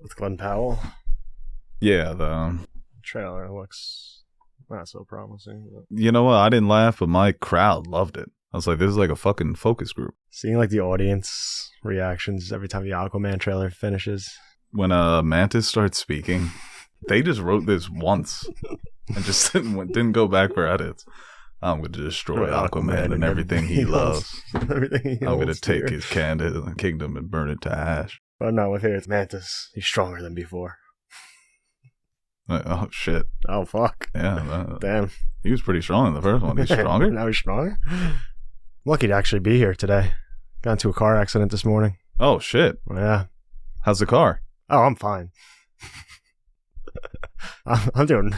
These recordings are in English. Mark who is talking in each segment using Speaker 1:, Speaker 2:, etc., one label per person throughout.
Speaker 1: with Glenn Powell.
Speaker 2: Yeah, the
Speaker 1: trailer looks not so promising. But
Speaker 2: you know what? I didn't laugh, but my crowd loved it. I was like, this is like a fucking focus group.
Speaker 1: Seeing like the audience reactions every time the Aquaman trailer finishes.
Speaker 2: When Mantis starts speaking, they just wrote this once and just didn't go back for edits. I'm going to destroy Aquaman and everything he loves.
Speaker 1: Everything he
Speaker 2: I'm going to
Speaker 1: holds
Speaker 2: take
Speaker 1: dear.
Speaker 2: his kingdom and burn it to ash.
Speaker 1: But no, with here it's Mantis. He's stronger than before.
Speaker 2: Like, oh, shit.
Speaker 1: Oh, fuck.
Speaker 2: Yeah.
Speaker 1: Damn.
Speaker 2: He was pretty strong in the first one. He's stronger?
Speaker 1: Now he's stronger? I'm lucky to actually be here today. Got into a car accident this morning.
Speaker 2: Oh, shit.
Speaker 1: Yeah.
Speaker 2: How's the car?
Speaker 1: Oh, I'm fine. I'm doing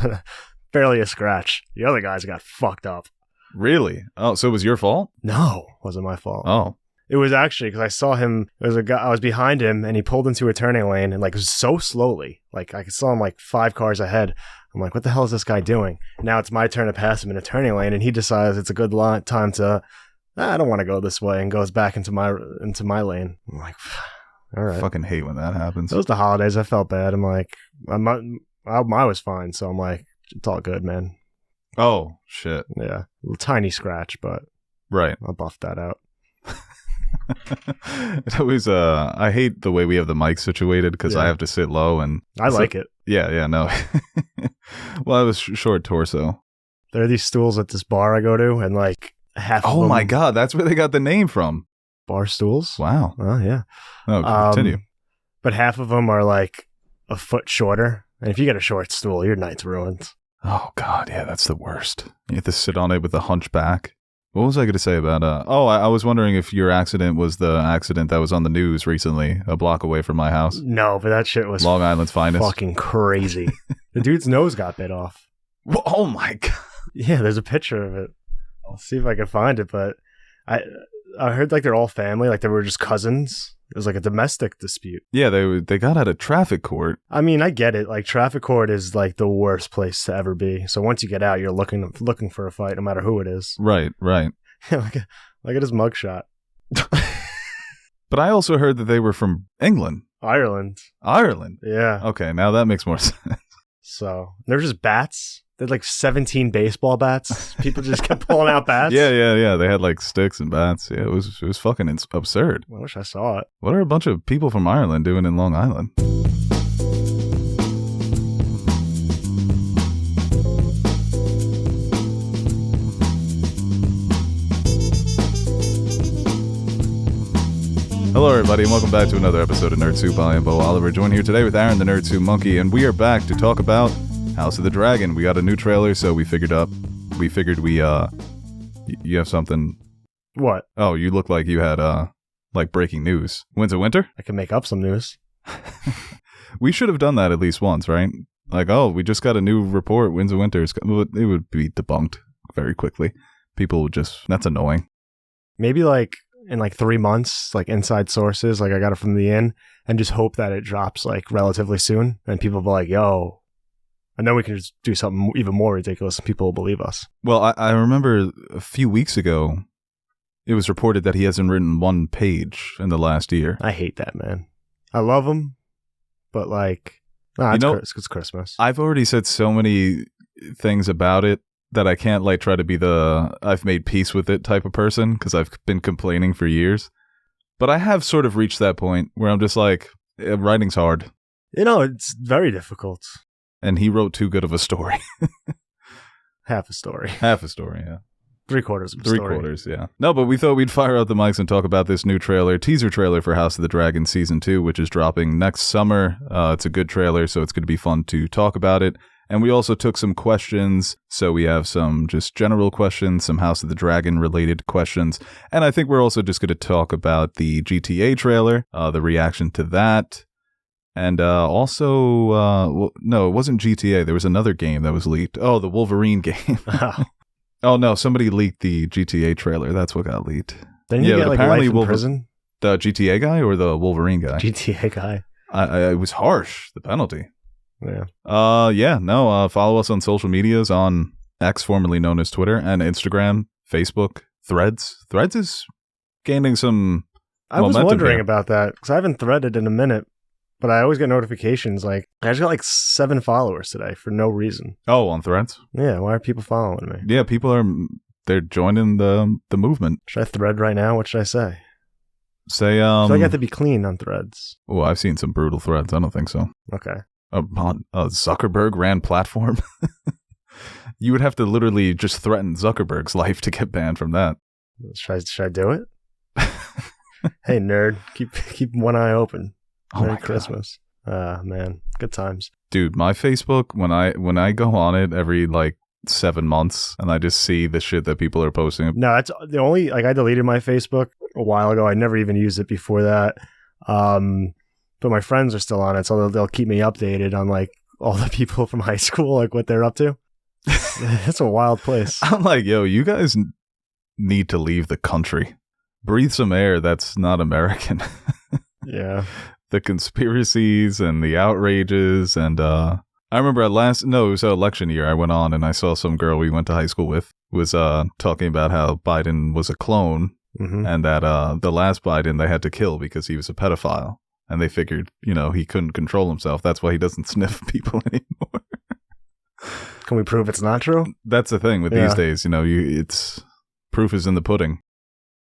Speaker 1: barely a scratch. The other guys got fucked up.
Speaker 2: Really? Oh, so it was your fault?
Speaker 1: No, wasn't my fault.
Speaker 2: Oh.
Speaker 1: It was actually because I saw him. There was a guy. I was behind him, and he pulled into a turning lane, and like so slowly, like I saw him like 5 cars ahead. I'm like, what the hell is this guy doing? Now it's my turn to pass him in a turning lane, and he decides it's a good time to. I don't want to go this way, and goes back into my lane. I'm like, all right.
Speaker 2: I fucking hate when that happens.
Speaker 1: It was the holidays. I felt bad. I'm like, I was fine, so I'm like, it's all good, man.
Speaker 2: Oh, shit.
Speaker 1: Yeah, a little tiny scratch, but
Speaker 2: right.
Speaker 1: I'll buff that out.
Speaker 2: It always I hate the way we have the mic situated because I have to sit low and
Speaker 1: I like it.
Speaker 2: Yeah, no. Well, I was short torso.
Speaker 1: There are these stools at this bar I go to, and like half.
Speaker 2: Oh my god, that's where they got the name from.
Speaker 1: Bar stools.
Speaker 2: Wow.
Speaker 1: Oh yeah.
Speaker 2: Oh, continue.
Speaker 1: But half of them are like a foot shorter, and if you get a short stool, your night's ruined.
Speaker 2: Oh god, yeah, that's the worst. You have to sit on it with a hunchback. What was I going to say about, I was wondering if your accident was the accident that was on the news recently, a block away from my house.
Speaker 1: No, but that shit was
Speaker 2: Long Island's finest.
Speaker 1: Fucking crazy. The dude's nose got bit off.
Speaker 2: Oh my god.
Speaker 1: Yeah, there's a picture of it. I'll see if I can find it, but I heard like they're all family, like they were just cousins. It was like a domestic dispute.
Speaker 2: Yeah, they got out of traffic court.
Speaker 1: I mean, I get it. Like traffic court is like the worst place to ever be. So once you get out, you're looking for a fight, no matter who it is.
Speaker 2: Right.
Speaker 1: Look at his mugshot.
Speaker 2: But I also heard that they were from England.
Speaker 1: Ireland. Yeah.
Speaker 2: Okay, now that makes more sense.
Speaker 1: So they're just bats. They had like 17 baseball bats. People just kept pulling out bats.
Speaker 2: Yeah. They had like sticks and bats. Yeah, it was fucking absurd.
Speaker 1: I wish I saw it.
Speaker 2: What are a bunch of people from Ireland doing in Long Island? Hello, everybody, and welcome back to another episode of Nerd Soup. I am Beau Oliver, joined here today with Aaron, the Nerd Soup Monkey, and we are back to talk about House of the Dragon. We got a new trailer, so we figured you have something.
Speaker 1: What?
Speaker 2: Oh, you look like you had like breaking news. Winds of Winter?
Speaker 1: I can make up some news.
Speaker 2: We should have done that at least once, right? Like, oh, we just got a new report. Winds of Winter it would be debunked very quickly. People would that's annoying.
Speaker 1: Maybe like in like 3 months, like inside sources, like I got it from the inn, and just hope that it drops like relatively soon, and people will be like, yo, and then we can just do something even more ridiculous and people will believe us.
Speaker 2: Well, I remember a few weeks ago, it was reported that he hasn't written one page in the last year.
Speaker 1: I hate that, man. I love him, but like, it's Christmas.
Speaker 2: I've already said so many things about it that I can't like try to be the I've made peace with it type of person because I've been complaining for years. But I have sort of reached that point where I'm just like, writing's hard.
Speaker 1: It's very difficult.
Speaker 2: And he wrote too good of a story.
Speaker 1: Half a story,
Speaker 2: yeah.
Speaker 1: 3/4 of a story.
Speaker 2: 3/4, yeah. No, but we thought we'd fire out the mics and talk about this new teaser trailer for House of the Dragon Season 2, which is dropping next summer. It's a good trailer, so it's going to be fun to talk about it. And we also took some questions, so we have some just general questions, some House of the Dragon related questions, and I think we're also just going to talk about the GTA trailer, the reaction to that, and no, it wasn't GTA, there was another game that was leaked. Oh, the Wolverine game. Oh no, somebody leaked the GTA trailer, that's what got leaked.
Speaker 1: Didn't you get like life in prison?
Speaker 2: The GTA guy or the Wolverine guy?
Speaker 1: GTA guy.
Speaker 2: It was harsh, the penalty.
Speaker 1: Yeah.
Speaker 2: Follow us on social medias on X, formerly known as Twitter, and Instagram, Facebook, Threads. Threads is gaining some
Speaker 1: I was wondering about that because I haven't threaded in a minute, but I always get notifications. Like, I just got like 7 followers today for no reason.
Speaker 2: Oh, on Threads?
Speaker 1: Yeah, why are people following me?
Speaker 2: Yeah, they're joining the movement.
Speaker 1: Should I thread right now? What should I say?
Speaker 2: Say,
Speaker 1: I feel like I have to be clean on Threads.
Speaker 2: Oh, I've seen some brutal threads. I don't think so.
Speaker 1: Okay.
Speaker 2: A Zuckerberg ran platform? You would have to literally just threaten Zuckerberg's life to get banned from that.
Speaker 1: Should I do it? Hey, nerd, keep one eye open. Merry Christmas. Man, good times.
Speaker 2: Dude, my Facebook, when I go on it every like 7 months and I just see the shit that people are posting.
Speaker 1: No, that's the only, like, I deleted my Facebook a while ago. I never even used it before that. But my friends are still on it, so they'll keep me updated on like all the people from high school, like what they're up to. It's a wild place.
Speaker 2: I'm like, yo, you guys need to leave the country. Breathe some air that's not American.
Speaker 1: Yeah.
Speaker 2: The conspiracies and the outrages. And I remember it was election year. I went on and I saw some girl we went to high school with was talking about how Biden was a clone, and that the last Biden they had to kill because he was a pedophile. And they figured, he couldn't control himself. That's why he doesn't sniff people anymore.
Speaker 1: Can we prove it's not true?
Speaker 2: That's the thing with these days. It's proof is in the pudding,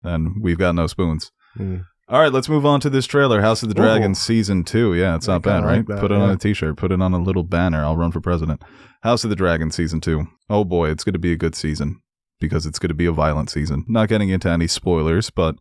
Speaker 2: and we've got no spoons. All right, let's move on to this trailer, House of the Dragon Season 2. Yeah, it's not bad, right? Put it on a t-shirt. Put it on a little banner. I'll run for president. House of the Dragon Season 2. Oh boy, it's going to be a good season because it's going to be a violent season. Not getting into any spoilers, but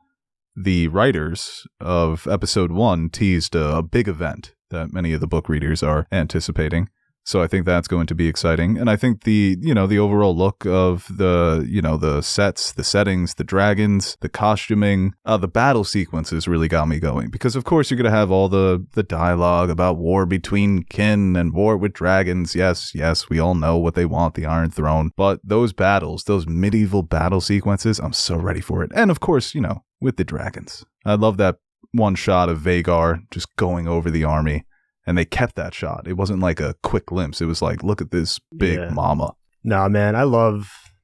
Speaker 2: the writers of Episode 1 teased a big event that many of the book readers are anticipating. So I think that's going to be exciting. And I think the overall look of the sets, the settings, the dragons, the costuming, the battle sequences really got me going. Because of course you're going to have all the dialogue about war between kin and war with dragons. Yes, we all know what they want, the Iron Throne. But those battles, those medieval battle sequences, I'm so ready for it. And of course, with the dragons. I love that one shot of Vagar just going over the army. And they kept that shot. It wasn't like a quick glimpse. It was like, look at this big mama.
Speaker 1: Nah, man, I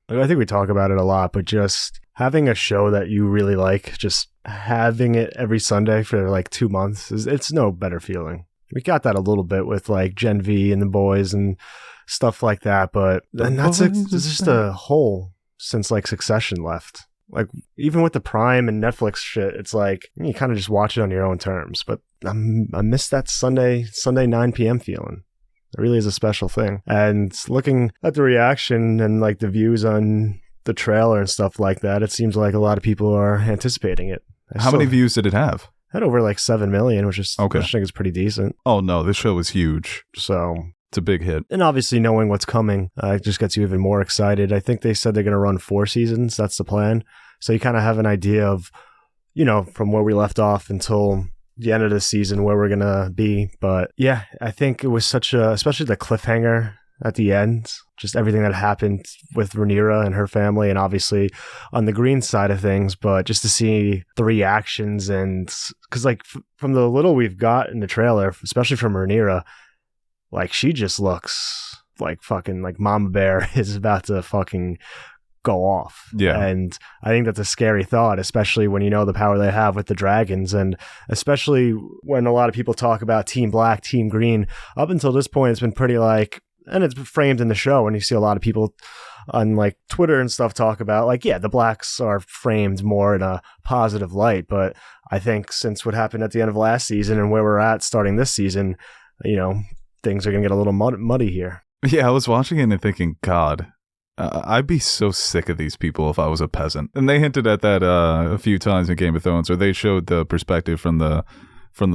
Speaker 1: think we talk about it a lot, but just having a show that you really like, just having it every Sunday for like 2 months, it's no better feeling. We got that a little bit with like Gen V and the boys and stuff like that, but it's just a hole since like Succession left. Like, even with the Prime and Netflix shit, it's like, you kind of just watch it on your own terms. But I miss that Sunday 9 p.m. feeling. It really is a special thing. And looking at the reaction and, like, the views on the trailer and stuff like that, it seems like a lot of people are anticipating it.
Speaker 2: How many views did it have?
Speaker 1: Had over, like, 7 million, which I think is pretty decent.
Speaker 2: Oh, no, this show was huge.
Speaker 1: So
Speaker 2: it's a big hit.
Speaker 1: And obviously knowing what's coming, it just gets you even more excited. I think they said they're going to run 4 seasons. That's the plan. So you kind of have an idea of, from where we left off until the end of the season, where we're going to be. But yeah, I think it was especially the cliffhanger at the end, just everything that happened with Rhaenyra and her family, and obviously on the green side of things, but just to see the reactions and, because like from the little we've got in the trailer, especially from Rhaenyra, like she just looks like fucking like Mama Bear is about to fucking go off.
Speaker 2: Yeah.
Speaker 1: And I think that's a scary thought, especially when you know the power they have with the dragons, and especially when a lot of people talk about Team Black, Team Green. Up until this point, it's been pretty like, and it's framed in the show, and you see a lot of people on like Twitter and stuff talk about like, yeah, the blacks are framed more in a positive light. But I think since what happened at the end of last season and where we're at starting this season, things are going to get a little muddy here.
Speaker 2: Yeah, I was watching it and thinking, God, I'd be so sick of these people if I was a peasant. And they hinted at that a few times in Game of Thrones, or they showed the perspective from the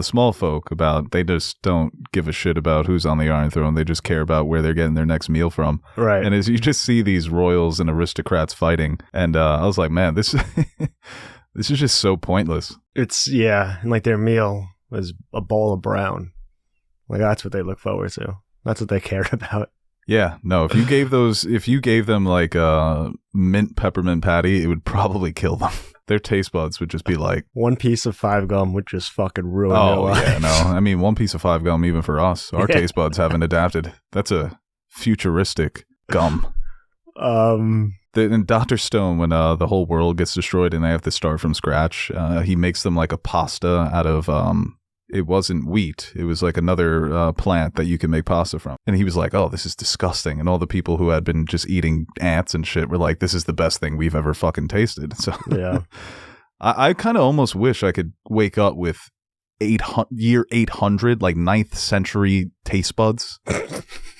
Speaker 2: small folk about they just don't give a shit about who's on the Iron Throne. They just care about where they're getting their next meal from.
Speaker 1: Right.
Speaker 2: And as you just see these royals and aristocrats fighting, and I was like, man, this this is just so pointless.
Speaker 1: And like their meal was a bowl of brown. Like that's what they look forward to. That's what they cared about.
Speaker 2: Yeah, no, if you gave them like a mint peppermint patty, it would probably kill them. Their taste buds would just be like,
Speaker 1: one piece of 5 gum would just fucking ruin their life.
Speaker 2: Yeah, no. I mean, one piece of 5 gum, even for us, our taste buds haven't adapted. That's a futuristic gum. And Dr. Stone, when the whole world gets destroyed and they have to start from scratch, he makes them like a pasta out of it wasn't wheat. It was like another plant that you can make pasta from. And he was like, oh, this is disgusting. And all the people who had been just eating ants and shit were like, this is the best thing we've ever fucking tasted. So
Speaker 1: Yeah.
Speaker 2: I kind of almost wish I could wake up with year 800, like 9th century taste buds,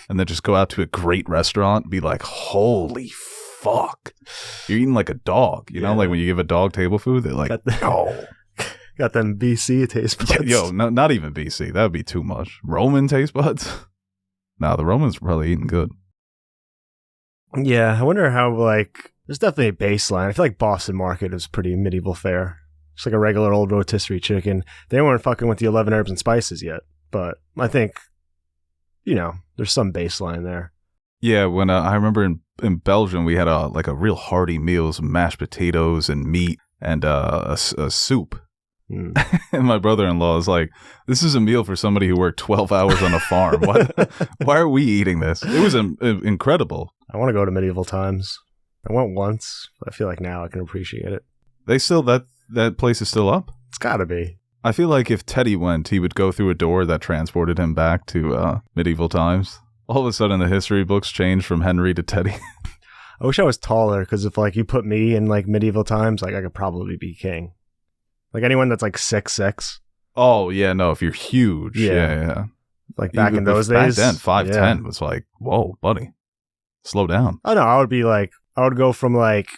Speaker 2: and then just go out to a great restaurant and be like, holy fuck. You're eating like a dog, you know, like when you give a dog table food, they're like, oh.
Speaker 1: Got them BC taste buds.
Speaker 2: Yo, no, not even BC. That would be too much. Roman taste buds? Nah, the Romans were probably eating good.
Speaker 1: Yeah, I wonder how, like, there's definitely a baseline. I feel like Boston Market is pretty medieval fare. It's like a regular old rotisserie chicken. They weren't fucking with the 11 herbs and spices yet, but I think, you know, there's some baseline there.
Speaker 2: Yeah, when I remember in Belgium, we had a real hearty meal, some mashed potatoes and meat and a soup. And my brother-in-law is like, this is a meal for somebody who worked 12 hours on a farm. Why are we eating this? It was incredible.
Speaker 1: I want to go to medieval times. I went once, but I feel like now I can appreciate it.
Speaker 2: They still, that place is still up?
Speaker 1: It's gotta be.
Speaker 2: I feel like if Teddy went, he would go through a door that transported him back to medieval times. All of a sudden, the history books changed from Henry to Teddy.
Speaker 1: I wish I was taller, because if, like, you put me in, like, medieval times, like, I could probably be king. Like, anyone that's, like, 6'6".
Speaker 2: Oh, yeah, no, if you're huge. Yeah.
Speaker 1: Like, back in those days.
Speaker 2: Back then, 5'10" was like, whoa, buddy. Slow down.
Speaker 1: Oh, no, I would go from, like,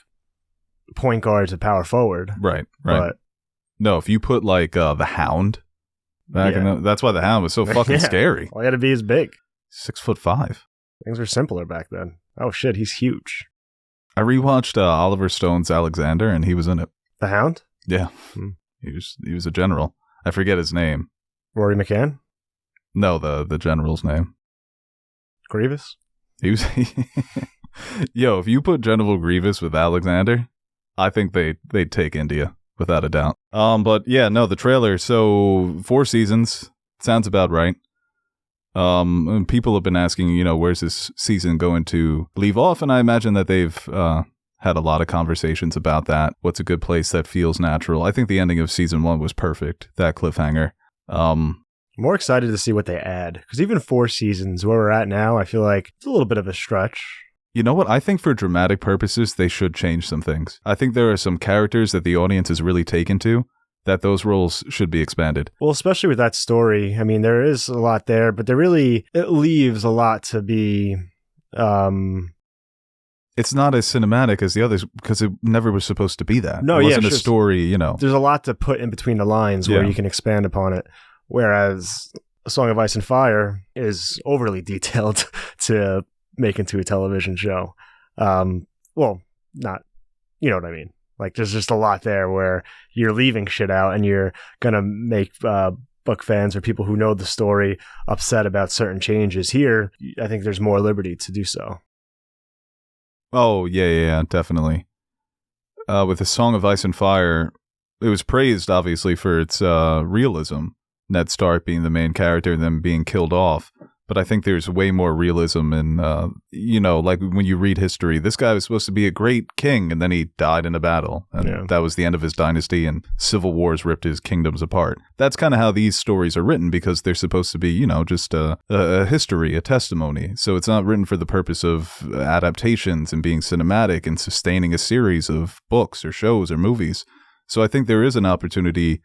Speaker 1: point guard to power forward.
Speaker 2: Right.
Speaker 1: But,
Speaker 2: no, if you put, like, the Hound back in that's why the Hound was so fucking scary.
Speaker 1: All you had to be is big.
Speaker 2: 6'5".
Speaker 1: Things were simpler back then. Oh, shit, he's huge.
Speaker 2: I rewatched Oliver Stone's Alexander, and he was in it.
Speaker 1: The Hound?
Speaker 2: Yeah. He was a general. I forget his name.
Speaker 1: Rory McCann?
Speaker 2: No, the general's name.
Speaker 1: Grievous?
Speaker 2: He was. Yo, if you put General Grievous with Alexander, I think they'd take India without a doubt. But yeah, no, the trailer. So 4 seasons sounds about right. And people have been asking, you know, where's this season going to leave off? And I imagine that they've had a lot of conversations about that. What's a good place that feels natural? I think the ending of season 1 was perfect. That cliffhanger.
Speaker 1: More excited to see what they add, because even 4 seasons where we're at now, I feel like it's a little bit of a stretch.
Speaker 2: You know what? I think for dramatic purposes, they should change some things. I think there are some characters that the audience is really taken to, that those roles should be expanded.
Speaker 1: Well, especially with that story. I mean, there is a lot there, but it leaves a lot to be...
Speaker 2: It's not as cinematic as the others because it never was supposed to be that.
Speaker 1: No,
Speaker 2: it wasn't a story, you know.
Speaker 1: There's a lot to put in between the lines where you can expand upon it. Whereas A Song of Ice and Fire is overly detailed to make into a television show. Well, not, you know what I mean? Like, there's just a lot there where you're leaving shit out and you're going to make book fans or people who know the story upset about certain changes. Here, I think there's more liberty to do so.
Speaker 2: Oh, yeah, definitely. With A Song of Ice and Fire, it was praised, obviously, for its realism. Ned Stark being the main character and then being killed off. But I think there's way more realism in, you know, like when you read history, this guy was supposed to be a great king and then he died in a battle. And that was the end of his dynasty and civil wars ripped his kingdoms apart. That's kind of how these stories are written because they're supposed to be, you know, just a history, a testimony. So it's not written for the purpose of adaptations and being cinematic and sustaining a series of books or shows or movies. So I think there is an opportunity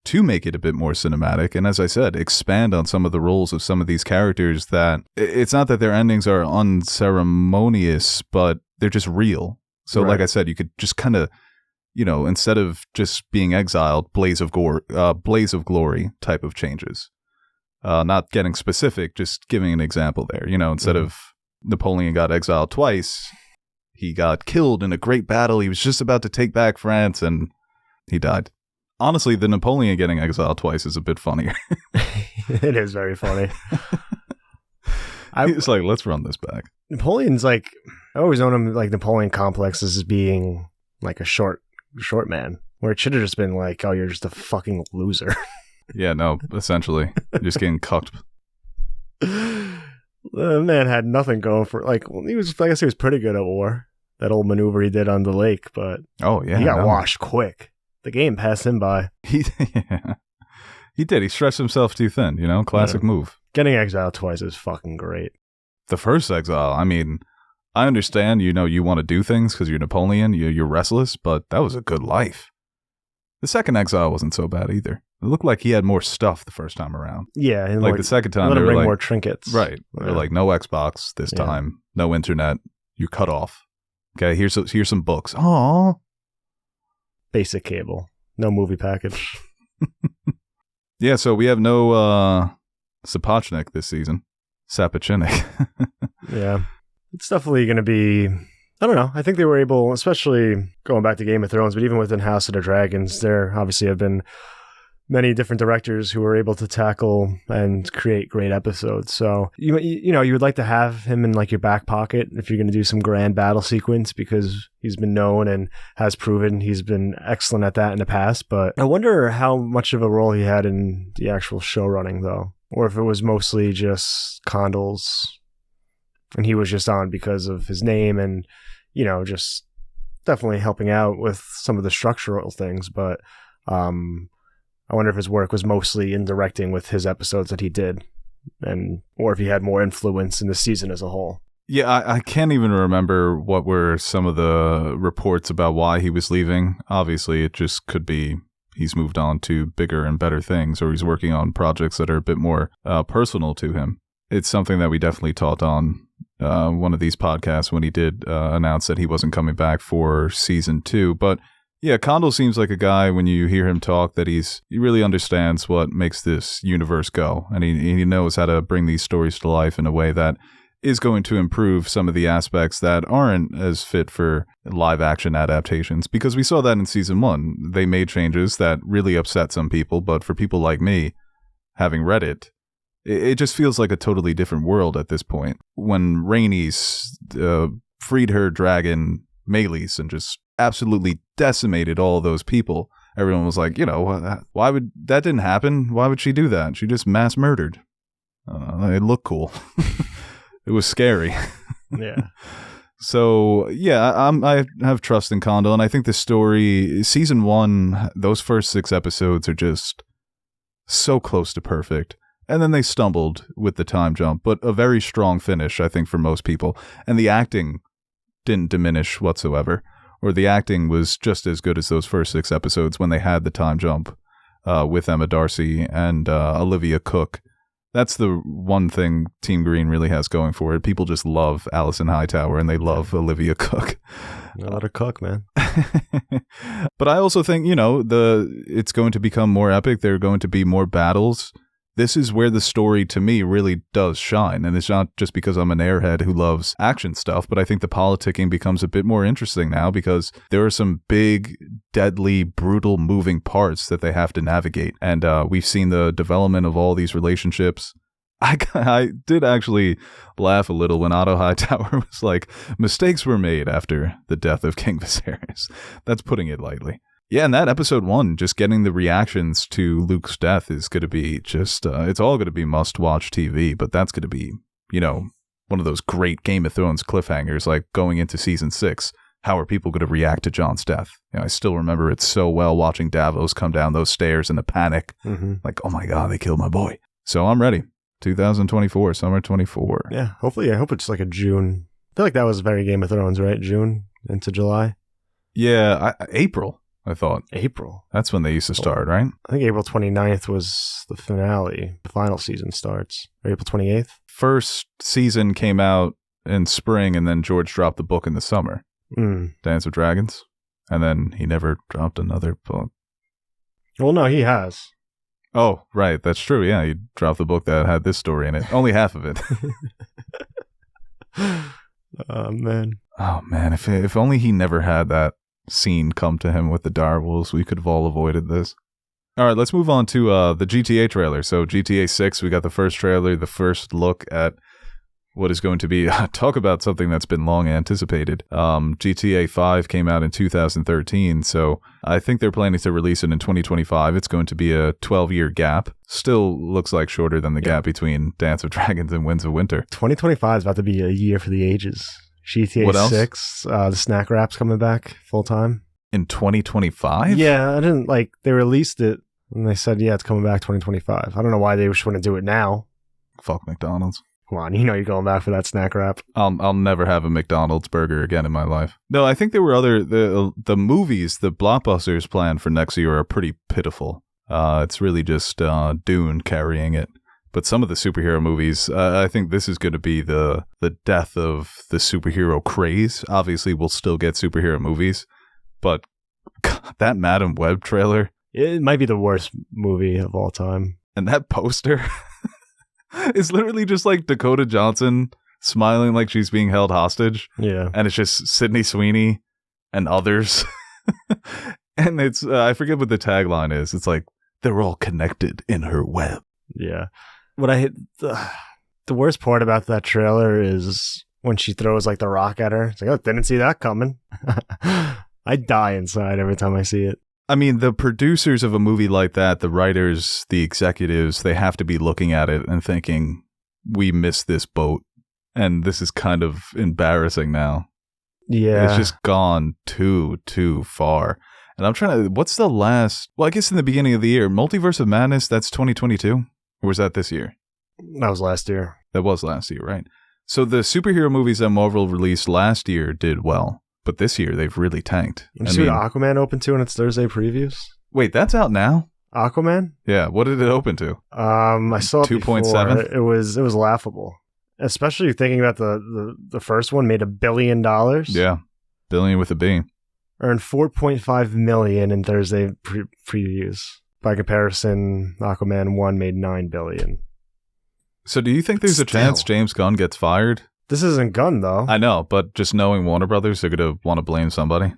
Speaker 2: to make it a bit more cinematic, and as I said, expand on some of the roles of some of these characters that it's not that their endings are unceremonious, but they're just real. So like I said, you could just kind of, you know, instead of just being exiled, blaze of glory type of changes. Not getting specific, just giving an example there. You know, instead of Napoleon got exiled twice, he got killed in a great battle. He was just about to take back France and he died. Honestly, the Napoleon getting exiled twice is a bit funnier.
Speaker 1: It is very funny.
Speaker 2: It's like, let's run this back.
Speaker 1: Napoleon's like, I always known him like Napoleon complex as being like a short man, where it should have just been like, oh, you're just a fucking loser.
Speaker 2: Yeah, no, essentially. You're just getting cucked.
Speaker 1: The man had nothing going for, like, I guess he was pretty good at war. That old maneuver he did on the lake, but
Speaker 2: he
Speaker 1: got washed quick. The game passed him by.
Speaker 2: He He did. He stretched himself too thin, classic move.
Speaker 1: Getting exiled twice is fucking great.
Speaker 2: The first exile, I mean, I understand, you want to do things because you're Napoleon, you're restless, but that was a good life. The second exile wasn't so bad either. It looked like he had more stuff the first time around.
Speaker 1: Yeah. And
Speaker 2: like the second time, they were
Speaker 1: bring
Speaker 2: like,
Speaker 1: more trinkets.
Speaker 2: Right.
Speaker 1: Yeah.
Speaker 2: They're like, no Xbox this time, no internet, you cut off. Okay, here's some books. Aw.
Speaker 1: Basic cable. No movie package.
Speaker 2: Yeah, so we have no Sapochnik this season. Sapochnik.
Speaker 1: Yeah. It's definitely going to be... I don't know. I think they were able, especially going back to Game of Thrones, but even within House of the Dragons, there obviously have been many different directors who were able to tackle and create great episodes. So, you would like to have him in like your back pocket if you're going to do some grand battle sequence, because he's been known and has proven he's been excellent at that in the past. But I wonder how much of a role he had in the actual show running, though, or if it was mostly just Condal's and he was just on because of his name and, just definitely helping out with some of the structural things. But I wonder if his work was mostly in directing with his episodes that he did, or if he had more influence in the season as a whole.
Speaker 2: Yeah, I can't even remember what were some of the reports about why he was leaving. Obviously, it just could be he's moved on to bigger and better things, or he's working on projects that are a bit more personal to him. It's something that we definitely taught on one of these podcasts when he did announce that he wasn't coming back for season 2. But yeah, Condal seems like a guy, when you hear him talk, that he really understands what makes this universe go. And he knows how to bring these stories to life in a way that is going to improve some of the aspects that aren't as fit for live action adaptations. Because we saw that in season 1. They made changes that really upset some people, but for people like me, having read it just feels like a totally different world at this point. When Rhaenys freed her dragon Meleys and just absolutely decimated all those people, everyone was like, why would that didn't happen? Why would she do that? She just mass murdered. It looked cool. It was scary.
Speaker 1: Yeah.
Speaker 2: So yeah, I have trust in Condal, and I think the story, season 1, those first 6 episodes are just so close to perfect. And then they stumbled with the time jump, but a very strong finish, I think, for most people. And the acting didn't diminish whatsoever, or the acting was just as good as those first 6 episodes when they had the time jump with Emma Darcy and Olivia Cook. That's the one thing Team Green really has going for it. People just love Alison Hightower, and they love Olivia Cook.
Speaker 1: A lot of cook, man.
Speaker 2: But I also think, it's going to become more epic. There are going to be more battles. This is where the story, to me, really does shine. And it's not just because I'm an airhead who loves action stuff, but I think the politicking becomes a bit more interesting now because there are some big, deadly, brutal, moving parts that they have to navigate. And we've seen the development of all these relationships. I did actually laugh a little when Otto Hightower was like, mistakes were made after the death of King Viserys. That's putting it lightly. Yeah, and that episode 1, just getting the reactions to Luke's death is going to be just, it's all going to be must-watch TV, but that's going to be, one of those great Game of Thrones cliffhangers, like going into season 6. How are people going to react to Jon's death? I still remember it so well watching Davos come down those stairs in a panic. Mm-hmm. Like, oh my God, they killed my boy. So I'm ready. 2024, summer 24.
Speaker 1: Yeah, hopefully, I hope it's like a June. I feel like that was very Game of Thrones, right? June into July?
Speaker 2: Yeah, April. I thought.
Speaker 1: April.
Speaker 2: That's when they used to start, right?
Speaker 1: I think April 29th was the finale. The final season starts. Or April 28th?
Speaker 2: First season came out in spring, and then George dropped the book in the summer. Dance of Dragons. And then he never dropped another book.
Speaker 1: Well, no, he has.
Speaker 2: Oh, right. That's true. Yeah, he dropped the book that had this story in it. Only half of it.
Speaker 1: Oh, man.
Speaker 2: Oh, man. If only he never had that scene come to him with the direwolves, we could have all avoided this. All right, let's move on to the GTA trailer. So GTA 6, we got the first trailer, the first look at what is going to be, talk about something that's been long anticipated. GTA 5 came out in 2013, so I think they're planning to release it in 2025. It's going to be a 12-year gap. Still looks like shorter than the gap between Dance of Dragons and Winds of Winter.
Speaker 1: 2025 is about to be a year for the ages. GTA 6, the snack wrap's coming back full time.
Speaker 2: In 2025?
Speaker 1: Yeah, they released it And they said, yeah, it's coming back 2025. I don't know why they just want to do it now.
Speaker 2: Fuck McDonald's.
Speaker 1: Come on, you know you're going back for that snack wrap.
Speaker 2: I'll never have a McDonald's burger again in my life. No, I think there were the movies, the blockbusters planned for next year are pretty pitiful. It's really just Dune carrying it. But some of the superhero movies, I think this is going to be the death of the superhero craze. Obviously, we'll still get superhero movies, but God, that Madam Web trailer.
Speaker 1: It might be the worst movie of all time.
Speaker 2: And that poster is literally just like Dakota Johnson smiling like she's being held hostage.
Speaker 1: Yeah.
Speaker 2: And it's just Sydney Sweeney and others. And it's, I forget what the tagline is. It's like, they're all connected in her web.
Speaker 1: Yeah. What I hate, the worst part about that trailer is when she throws like the rock at her. It's like, oh, didn't see that coming. I die inside every time I see it.
Speaker 2: I mean, the producers of a movie like that, the writers, the executives, they have to be looking at it and thinking, we missed this boat. And this is kind of embarrassing now.
Speaker 1: Yeah.
Speaker 2: It's just gone too far. And I'm trying to, what's the last, well, I guess in the beginning of the year, Multiverse of Madness, that's 2022? Or was that this year?
Speaker 1: That was last year.
Speaker 2: That was last year, right? So the superhero movies that Marvel released last year did well. But this year, they've really tanked.
Speaker 1: Did you see what Aquaman opened to in its Thursday previews?
Speaker 2: Wait, that's out now?
Speaker 1: Aquaman?
Speaker 2: Yeah, what did it open to?
Speaker 1: I saw it
Speaker 2: 2.7?
Speaker 1: It was laughable. Especially thinking about the first one made $1 billion.
Speaker 2: Yeah, billion with a B.
Speaker 1: Earned $4.5 million in Thursday previews. By comparison, Aquaman 1 made $9 billion.
Speaker 2: So do you think there's a chance James Gunn gets fired?
Speaker 1: This isn't Gunn, though.
Speaker 2: I know, but just knowing Warner Brothers, they're going to want to blame somebody.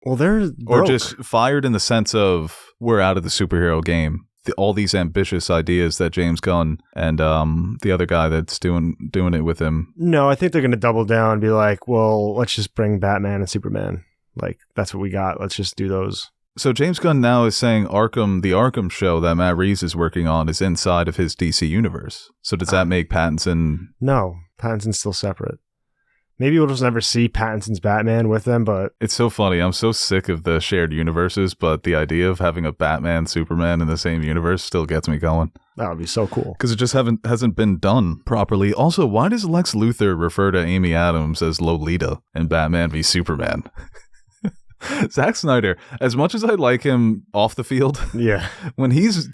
Speaker 1: Well, they're broke.
Speaker 2: Or just fired in the sense of, we're out of the superhero game. All these ambitious ideas that James Gunn and the other guy that's doing it with him.
Speaker 1: No, I think they're going to double down and be like, well, let's just bring Batman and Superman. Like, that's what we got. Let's just do those.
Speaker 2: So James Gunn now is saying the Arkham show that Matt Reeves is working on is inside of his DC universe. So does that make Pattinson...
Speaker 1: No, Pattinson's still separate. Maybe we'll just never see Pattinson's Batman with them, but...
Speaker 2: It's so funny. I'm so sick of the shared universes, but the idea of having a Batman, Superman in the same universe still gets me going.
Speaker 1: That would be so cool.
Speaker 2: Because it just hasn't been done properly. Also, why does Lex Luthor refer to Amy Adams as Lolita in Batman v Superman? Zack Snyder, as much as I like him off the field,
Speaker 1: yeah,
Speaker 2: when he's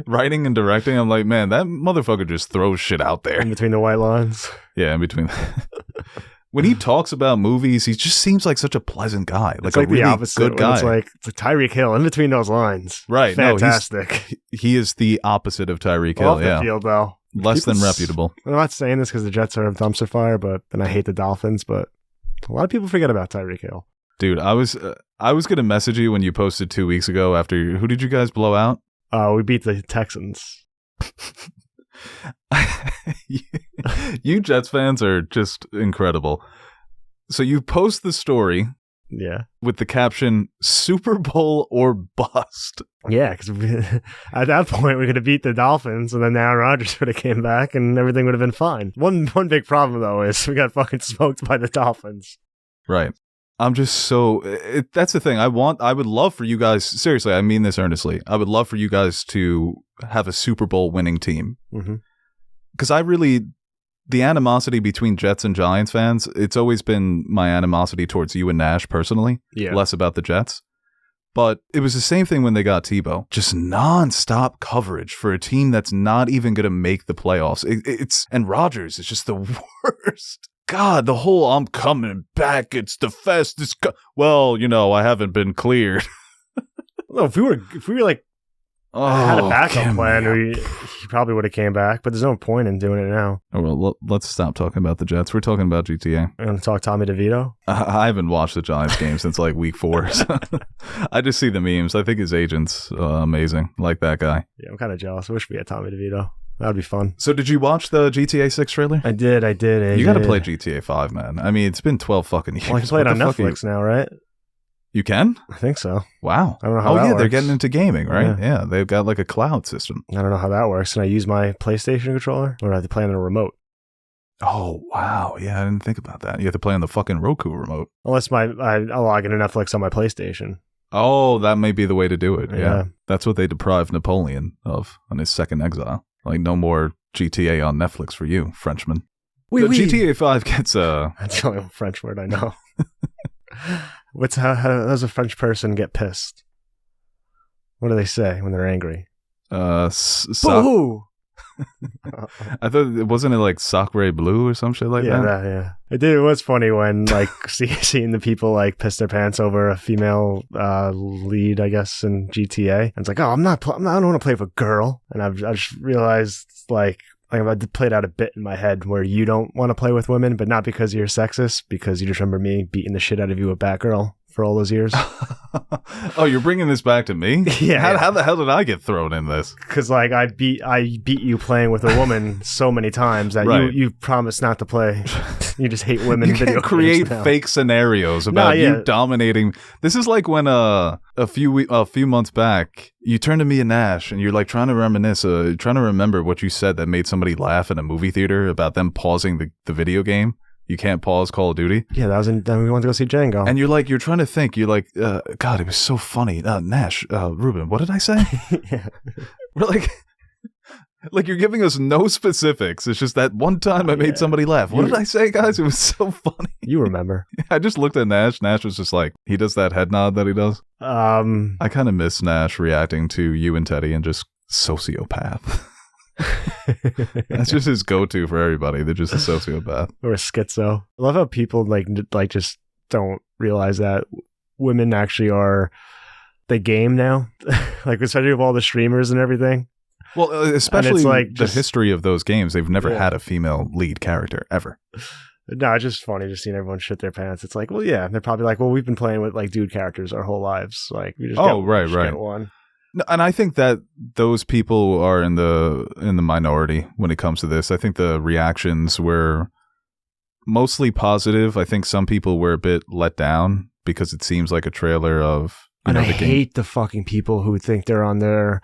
Speaker 2: writing and directing, I'm like, man, that motherfucker just throws shit out there.
Speaker 1: In between the white lines.
Speaker 2: Yeah, in between. When he talks about movies, he just seems like such a pleasant guy. Like a really
Speaker 1: the opposite,
Speaker 2: good guy.
Speaker 1: It's like Tyreek Hill in between those lines.
Speaker 2: Right.
Speaker 1: Fantastic.
Speaker 2: No, he is the opposite of Tyreek Hill.
Speaker 1: Off the field, though.
Speaker 2: Less than reputable.
Speaker 1: I'm not saying this because the Jets are a dumpster fire, but then I hate the Dolphins, but a lot of people forget about Tyreek Hill.
Speaker 2: Dude, I was going to message you when you posted 2 weeks ago after, who did you guys blow out?
Speaker 1: We beat the Texans.
Speaker 2: You Jets fans are just incredible. So you post the story.
Speaker 1: Yeah.
Speaker 2: With the caption, Super Bowl or bust.
Speaker 1: Yeah, because at that point we could have beat the Dolphins and then Aaron Rodgers would have came back and everything would have been fine. One big problem, though, is we got fucking smoked by the Dolphins.
Speaker 2: Right. I'm just so... that's the thing. I would love for you guys... Seriously, I mean this earnestly. I would love for you guys to have a Super Bowl winning team. Because I really... The animosity between Jets and Giants fans, it's always been my animosity towards you and Nash personally. Yeah. Less about the Jets. But it was the same thing when they got Tebow. Just nonstop coverage for a team that's not even going to make the playoffs. And Rodgers is just the worst. God, the whole I'm coming back, it's the fastest. Well, I haven't been cleared.
Speaker 1: No, if we were like, had a backup plan, he probably would have came back, but there's no point in doing it now.
Speaker 2: Oh, well, let's stop talking about the Jets. We're talking about GTA.
Speaker 1: We're going to talk Tommy DeVito?
Speaker 2: I haven't watched the Giants game since like week 4. So I just see the memes. I think his agent's amazing. I like that guy.
Speaker 1: Yeah, I'm kind of jealous. I wish we had Tommy DeVito. That'd be fun.
Speaker 2: So did you watch the GTA 6 trailer?
Speaker 1: I did.
Speaker 2: You got to play GTA 5, man. I mean, it's been 12 fucking years.
Speaker 1: Well, I can play it on Netflix now, right?
Speaker 2: You can?
Speaker 1: I think so.
Speaker 2: Wow.
Speaker 1: I don't know how that works.
Speaker 2: They're getting into gaming, right? Yeah, they've got like a cloud system.
Speaker 1: I don't know how that works. Can I use my PlayStation controller? Or do I have to play on a remote?
Speaker 2: Oh, wow. Yeah, I didn't think about that. You have to play on the fucking Roku remote.
Speaker 1: Unless I log into Netflix on my PlayStation.
Speaker 2: Oh, that may be the way to do it. Yeah.
Speaker 1: Yeah.
Speaker 2: That's what they deprived Napoleon of on his second exile. Like, no more GTA on Netflix for you, Frenchman.
Speaker 1: Oui, oui.
Speaker 2: GTA 5 gets
Speaker 1: That's the only French word I know. How does a French person get pissed? What do they say when they're angry?
Speaker 2: Boo! I thought, wasn't it like Sacre Bleu or some shit like that?
Speaker 1: Yeah. It was funny when like seeing the people like piss their pants over a female lead, I guess, in GTA. And it's like, oh, I don't want to play with a girl. And I've just realized like I've played out a bit in my head where you don't want to play with women, but not because you're sexist, because you just remember me beating the shit out of you with Batgirl for all those years.
Speaker 2: Oh, you're bringing this back to me?
Speaker 1: Yeah.
Speaker 2: How the hell did I get thrown in this?
Speaker 1: Because like I beat you playing with a woman so many times that
Speaker 2: Right.
Speaker 1: you promised not to play. You just hate women.
Speaker 2: You
Speaker 1: video
Speaker 2: can't create
Speaker 1: games now.
Speaker 2: fake scenarios about you dominating. This is like when a few months back you turned to me and Nash and you're like trying to reminisce, trying to remember what you said that made somebody laugh in a movie theater about them pausing the video game. You can't pause Call of Duty.
Speaker 1: Yeah, then we went to go see Django.
Speaker 2: And you're trying to think. You're like, God, it was so funny. Nash, Ruben, what did I say?
Speaker 1: Yeah.
Speaker 2: We're like you're giving us no specifics. It's just that one time I made somebody laugh. What did I say, guys? It was so funny.
Speaker 1: You remember.
Speaker 2: I just looked at Nash. Nash was just like, he does that head nod that he does. I kind of miss Nash reacting to you and Teddy and just sociopath. That's just his go-to for everybody. They're just a sociopath
Speaker 1: or a schizo. I love how people like just don't realize that women actually are the game now. Like especially with all the streamers and everything.
Speaker 2: Well, especially
Speaker 1: like
Speaker 2: the history of those games, they've never had a female lead character ever.
Speaker 1: No, it's just funny just seeing everyone shit their pants. It's like, well, yeah, they're probably like, well, we've been playing with like dude characters our whole lives. Like we just get one.
Speaker 2: No, and I think that those people are in the minority when it comes to this. I think the reactions were mostly positive. I think some people were a bit let down because it seems like a trailer of
Speaker 1: I hate the fucking people who think they're on their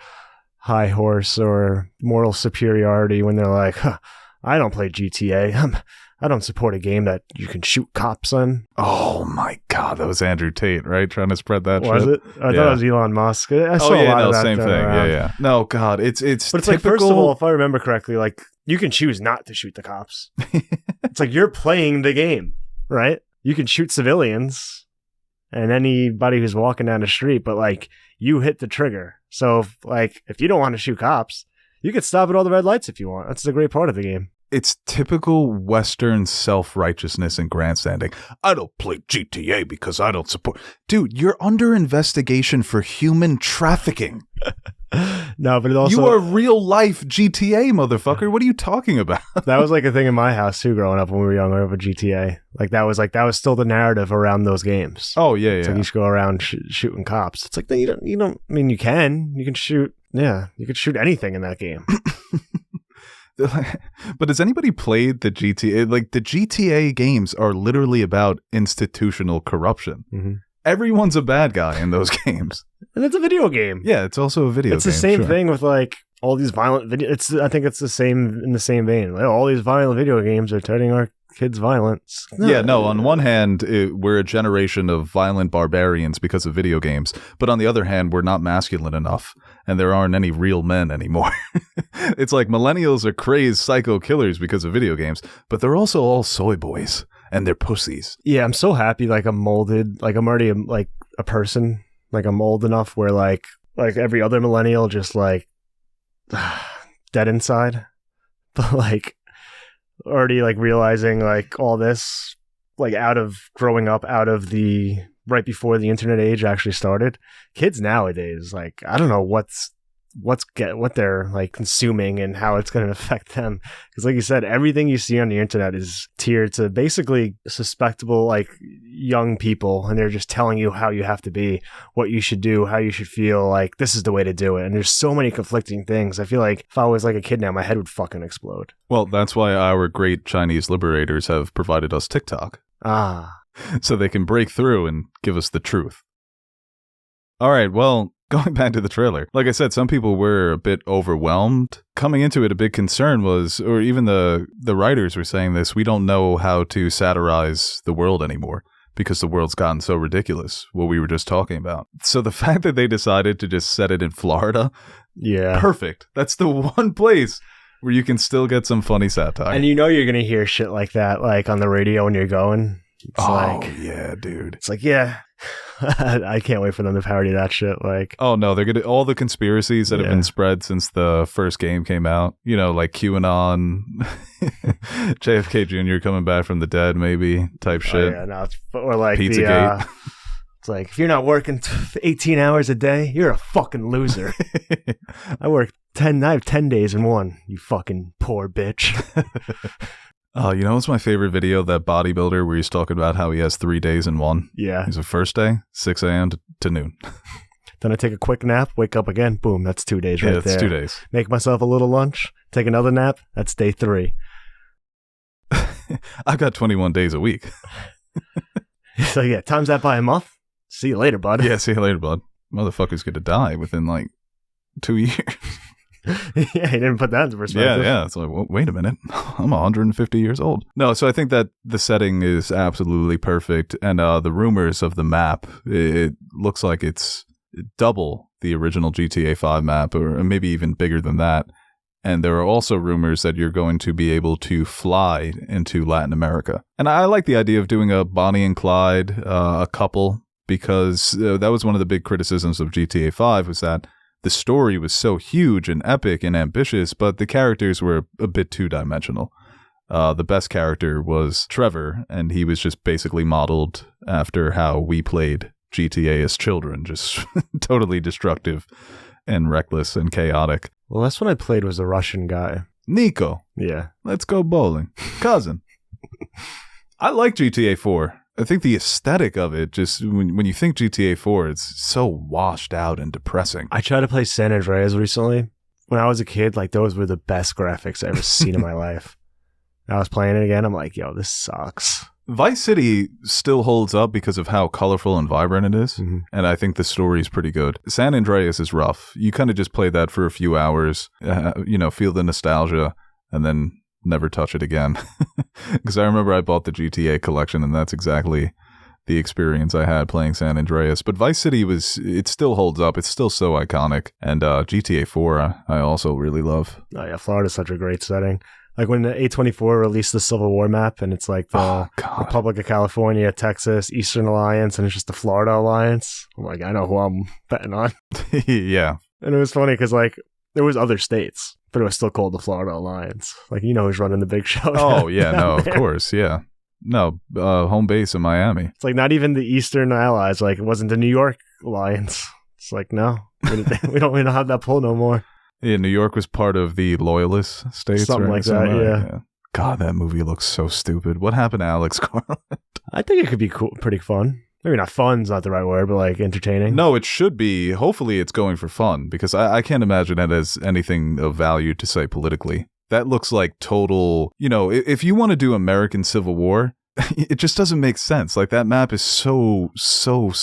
Speaker 1: high horse or moral superiority when they're like, huh, I don't play GTA. I don't support a game that you can shoot cops on.
Speaker 2: Oh my God, that was Andrew Tate, right? Trying to spread that shit.
Speaker 1: Was it? I thought it was Elon Musk. I saw a lot of that.
Speaker 2: Same thing.
Speaker 1: Around.
Speaker 2: Yeah. No, God, it's.
Speaker 1: But it's typical. Like, first of all, if I remember correctly, like you can choose not to shoot the cops. It's like you're playing the game, right? You can shoot civilians and anybody who's walking down the street, but like you hit the trigger. So if you don't want to shoot cops, you could stop at all the red lights if you want. That's the great part of the game.
Speaker 2: It's typical Western self-righteousness and grandstanding. I don't play GTA because I don't support... Dude, you're under investigation for human trafficking.
Speaker 1: No, but it also...
Speaker 2: You are real-life GTA, motherfucker. What are you talking about?
Speaker 1: That was like a thing in my house, too, growing up when we were younger over GTA. That was still the narrative around those games.
Speaker 2: Oh, yeah.
Speaker 1: It's like you should go around shooting cops. It's like, you don't... I mean, you can shoot... Yeah, you could shoot anything in that game.
Speaker 2: But has anybody played the GTA? Like, the GTA games are literally about institutional corruption. Mm-hmm. Everyone's a bad guy in those games.
Speaker 1: And it's a video game.
Speaker 2: Yeah, it's also a video game.
Speaker 1: It's the same thing with, like, all these violent videos. I think it's the same in the same vein. Like, all these violent video games are turning our kids violent.
Speaker 2: On one hand, we're a generation of violent barbarians because of video games. But on the other hand, we're not masculine enough. And there aren't any real men anymore. It's like millennials are crazed psycho killers because of video games, but they're also all soy boys and they're pussies.
Speaker 1: Yeah, I'm so happy. Like I'm molded. Like I'm already a person. Like I'm old enough where like every other millennial just like dead inside. But like already like realizing like all this like out of growing up out of the right before the internet age actually started. Kids nowadays, like I don't know what they're like consuming and how it's going to affect them, because like you said, everything you see on the internet is tiered to basically suspectable like young people, and they're just telling you how you have to be, what you should do, how you should feel, like this is the way to do it. And there's so many conflicting things. I feel like if I was like a kid now, my head would fucking explode.
Speaker 2: Well, that's why our great Chinese liberators have provided us TikTok. So they can break through and give us the truth. All right, well, going back to the trailer, like I said, some people were a bit overwhelmed. Coming into it, a big concern was, or even the writers were saying this, we don't know how to satirize the world anymore because the world's gotten so ridiculous, what we were just talking about. So the fact that they decided to just set it in Florida,
Speaker 1: Yeah.
Speaker 2: perfect. That's the one place where you can still get some funny satire.
Speaker 1: And you know you're going to hear shit like that, like on the radio when you're going. It's
Speaker 2: yeah, dude.
Speaker 1: It's like, yeah. I can't wait for them to parody that shit. Like,
Speaker 2: oh no, they're gonna all the conspiracies that have been spread since the first game came out. You know, like QAnon, JFK Jr. coming back from the dead, maybe type shit.
Speaker 1: Yeah, no, or like
Speaker 2: Pizzagate.
Speaker 1: It's like, if you're not working 18 hours a day, you're a fucking loser. I have 10 days in one. You fucking poor bitch.
Speaker 2: Oh, you know what's my favorite video? That bodybuilder where he's talking about how he has 3 days in one.
Speaker 1: Yeah.
Speaker 2: He's a first day, 6 a.m. to noon.
Speaker 1: Then I take a quick nap, wake up again, boom, that's 2 days right there.
Speaker 2: Yeah, that's 2 days.
Speaker 1: Make myself a little lunch, take another nap, that's day 3.
Speaker 2: I've got 21 days a week.
Speaker 1: So yeah, times that by a month. See you later, bud.
Speaker 2: Yeah, see you later, bud. Motherfucker's gonna die within like 2 years.
Speaker 1: Yeah, he didn't put that into perspective.
Speaker 2: Yeah. It's like, well, wait a minute. I'm 150 years old. No, so I think that the setting is absolutely perfect. And the rumors of the map, it looks like it's double the original GTA 5 map, or maybe even bigger than that. And there are also rumors that you're going to be able to fly into Latin America. And I like the idea of doing a Bonnie and Clyde, a couple, because that was one of the big criticisms of GTA 5 was that the story was so huge and epic and ambitious, but the characters were a bit two-dimensional. The best character was Trevor, and he was just basically modeled after how we played GTA as children, just totally destructive and reckless and chaotic.
Speaker 1: Well, last one I played was a Russian guy.
Speaker 2: Nico.
Speaker 1: Yeah.
Speaker 2: Let's go bowling. Cousin. I like GTA 4. I think the aesthetic of it, just when you think GTA 4, it's so washed out and depressing.
Speaker 1: I tried to play San Andreas recently. When I was a kid, like, those were the best graphics I ever seen in my life. I was playing it again. I'm like, yo, this sucks.
Speaker 2: Vice City still holds up because of how colorful and vibrant it is.
Speaker 1: Mm-hmm.
Speaker 2: And I think the story is pretty good. San Andreas is rough. You kind of just play that for a few hours, feel the nostalgia, and then never touch it again. Because I remember I bought the GTA collection, and that's exactly the experience I had playing San Andreas. But Vice City it still holds up. It's still so iconic. And GTA 4, I also really love.
Speaker 1: Oh yeah, Florida's such a great setting. Like when the A24 released the Civil War map, and it's like the Republic of California, Texas, Eastern Alliance, and it's just the Florida Alliance. I'm like, I know who I'm betting on.
Speaker 2: Yeah.
Speaker 1: And it was funny because, like, there was other states, but it was still called the Florida Alliance. Like, you know who's running the big show.
Speaker 2: Oh, yeah, no, of course, yeah. No, home base in Miami.
Speaker 1: It's like not even the Eastern Allies. Like, it wasn't the New York Alliance. It's like, no, we don't have that pull no more.
Speaker 2: Yeah, New York was part of the Loyalist states.
Speaker 1: Something like that, yeah.
Speaker 2: God, that movie looks so stupid. What happened to Alex Garland?
Speaker 1: I think it could be cool, pretty fun. Maybe not fun's not the right word, but like entertaining.
Speaker 2: No, it should be. Hopefully it's going for fun, because I can't imagine it as anything of value to say politically. That looks like total, if you want to do American Civil War, it just doesn't make sense. Like, that map is so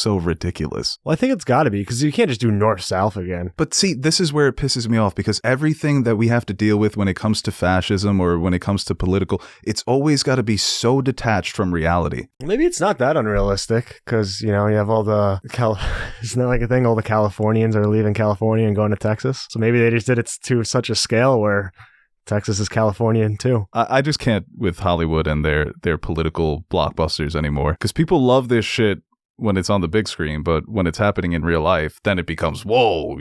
Speaker 2: ridiculous.
Speaker 1: Well, I think it's got to be, because you can't just do north-south again.
Speaker 2: But see, this is where it pisses me off, because everything that we have to deal with when it comes to fascism or when it comes to political, it's always got to be so detached from reality.
Speaker 1: Maybe it's not that unrealistic, because, you have all the... Isn't that like a thing? All the Californians are leaving California and going to Texas? So maybe they just did it to such a scale where... Texas is Californian too.
Speaker 2: I just can't with Hollywood and their political blockbusters anymore. Because people love this shit when it's on the big screen, but when it's happening in real life, then it becomes, whoa,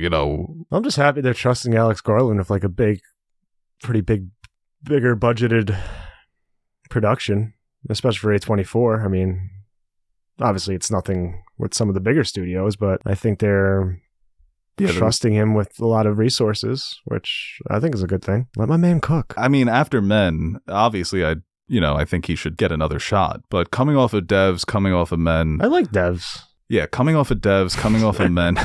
Speaker 2: I'm
Speaker 1: just happy they're trusting Alex Garland with like a pretty bigger budgeted production, especially for A24. I mean, obviously it's nothing with some of the bigger studios, but I think they're... trusting him with a lot of resources, which I think is a good thing. Let my man cook.
Speaker 2: I mean, after Men, obviously, I think he should get another shot. But coming off of Devs, coming off of Men...
Speaker 1: I like Devs.
Speaker 2: Yeah, coming off of Devs, coming off of Men.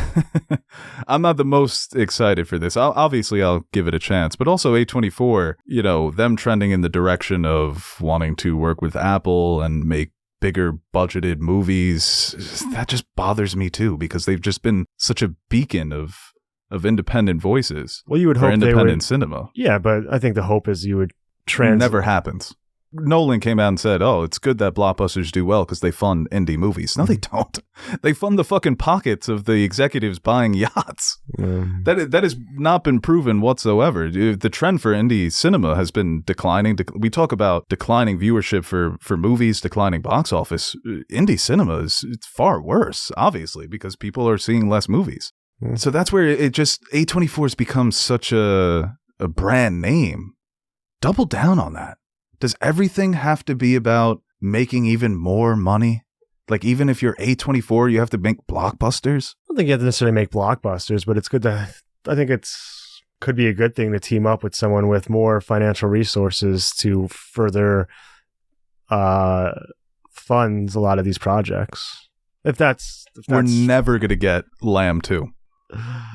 Speaker 2: I'm not the most excited for this. Obviously, I'll give it a chance. But also A24, them trending in the direction of wanting to work with Apple and make bigger budgeted movies, that just bothers me too, because they've just been such a beacon of independent voices.
Speaker 1: Well, you would hope
Speaker 2: independent cinema.
Speaker 1: Yeah, but I think the hope is you would
Speaker 2: Never happens. Nolan came out and said, oh, it's good that blockbusters do well because they fund indie movies. No, they don't. They fund the fucking pockets of the executives buying yachts. That has not been proven whatsoever. The trend for indie cinema has been declining. We talk about declining viewership for movies, declining box office. Indie cinema it's far worse, obviously, because people are seeing less movies. So that's where it just, A24 has become such a brand name. Double down on that. Does everything have to be about making even more money? Like, even if you're A24, you have to make blockbusters?
Speaker 1: I don't think you have to necessarily make blockbusters, but it's good to, I think could be a good thing to team up with someone with more financial resources to further fund a lot of these projects. If that's
Speaker 2: We're never going to get Lamb 2.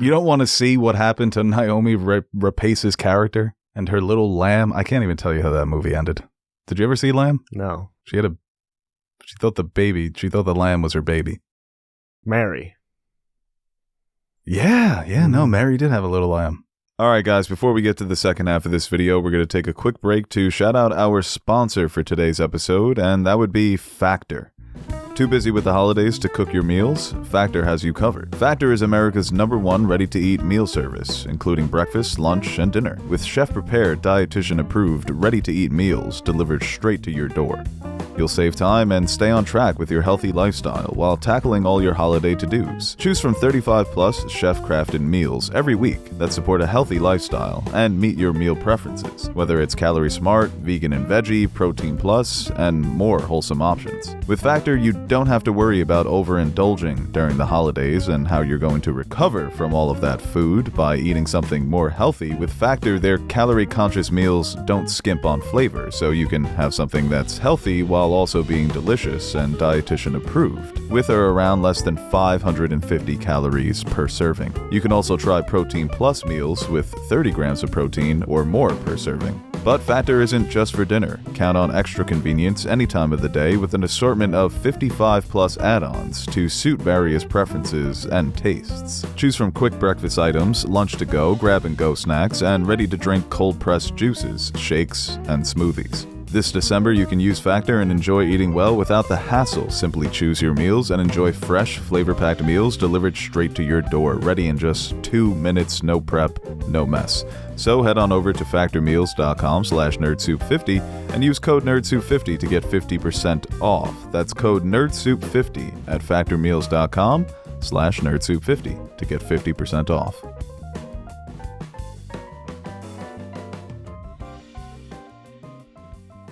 Speaker 2: You don't want to see what happened to Naomi Rapace's character? And her little lamb. I can't even tell you how that movie ended. Did you ever see Lamb?
Speaker 1: No.
Speaker 2: She thought the lamb was her baby.
Speaker 1: Mary.
Speaker 2: Yeah, no, Mary did have a little lamb. All right, guys, before we get to the second half of this video, we're going to take a quick break to shout out our sponsor for today's episode, and that would be Factor. Too busy with the holidays to cook your meals? Factor has you covered. Factor is America's #1 ready-to-eat meal service, including breakfast, lunch, and dinner, with chef-prepared, dietitian-approved, ready-to-eat meals delivered straight to your door. You'll save time and stay on track with your healthy lifestyle while tackling all your holiday to-dos. Choose from 35-plus chef-crafted meals every week that support a healthy lifestyle and meet your meal preferences, whether it's calorie smart, vegan and veggie, protein plus, and more wholesome options. With Factor, you don't have to worry about overindulging during the holidays and how you're going to recover from all of that food by eating something more healthy. With Factor, their calorie-conscious meals don't skimp on flavor, so you can have something that's healthy while also being delicious and dietitian approved, with or around less than 550 calories per serving. You can also try Protein Plus meals with 30 grams of protein or more per serving. But Factor isn't just for dinner. Count on extra convenience any time of the day with an assortment of 55-plus add-ons to suit various preferences and tastes. Choose from quick breakfast items, lunch-to-go, grab-and-go snacks, and ready-to-drink cold-pressed juices, shakes, and smoothies. This December, you can use Factor and enjoy eating well without the hassle. Simply choose your meals and enjoy fresh, flavor-packed meals delivered straight to your door, ready in just 2 minutes, no prep, no mess. So head on over to factormeals.com/nerdsoupy50 and use code NERDSOUP50 to get 50% off. That's code NERDSOUP50 at factormeals.com/nerdsoupy50 to get 50% off.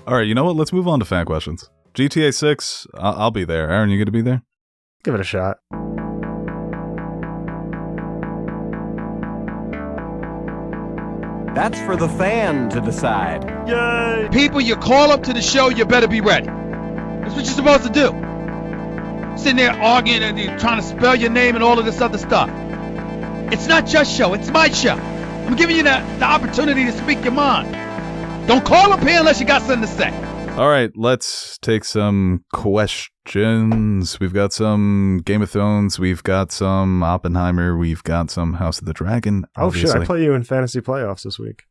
Speaker 2: All right, you know what? Let's move on to fan questions. GTA 6, I'll be there. Aaron, you going to be there?
Speaker 1: Give it a shot.
Speaker 3: That's for the fan to decide.
Speaker 4: Yay! People, you call up to the show, you better be ready. That's what you're supposed to do. Sitting there arguing and you're trying to spell your name and all of this other stuff. It's not your show, it's my show. I'm giving you the opportunity to speak your mind. Don't call up here unless you got something to say.
Speaker 2: All right, let's take some questions. We've got some Game of Thrones. We've got some Oppenheimer. We've got some House of the Dragon. Obviously.
Speaker 1: Oh, shit. I play you in fantasy playoffs this week.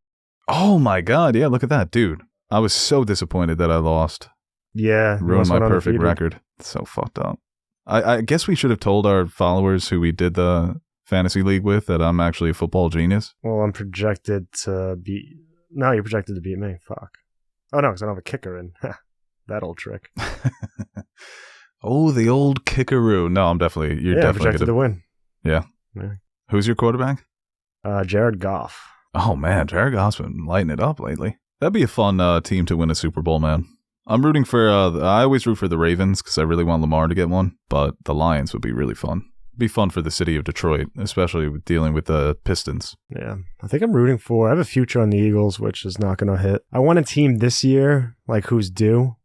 Speaker 2: Oh, my God. Yeah, look at that. Dude, I was so disappointed that I lost.
Speaker 1: Yeah.
Speaker 2: Ruined my perfect record. It's so fucked up. I guess we should have told our followers who we did the fantasy league with that I'm actually a football genius.
Speaker 1: Well, I'm projected to beat... No, you're projected to beat me. Fuck. Oh, no, because I don't have a kicker in. That old trick.
Speaker 2: Oh, the old kickaroo. No, I'm definitely... You're definitely
Speaker 1: projected to win.
Speaker 2: Yeah. Who's your quarterback?
Speaker 1: Jared Goff.
Speaker 2: Oh, man. Jared Goff's been lighting it up lately. That'd be a fun team to win a Super Bowl, man. I'm rooting for... I always root for the Ravens because I really want Lamar to get one, but the Lions would be really fun. Be fun for the city of Detroit, especially with dealing with the Pistons.
Speaker 1: Yeah, I think I'm rooting for... I have a future on the Eagles, which is not going to hit. I want a team this year, like who's due,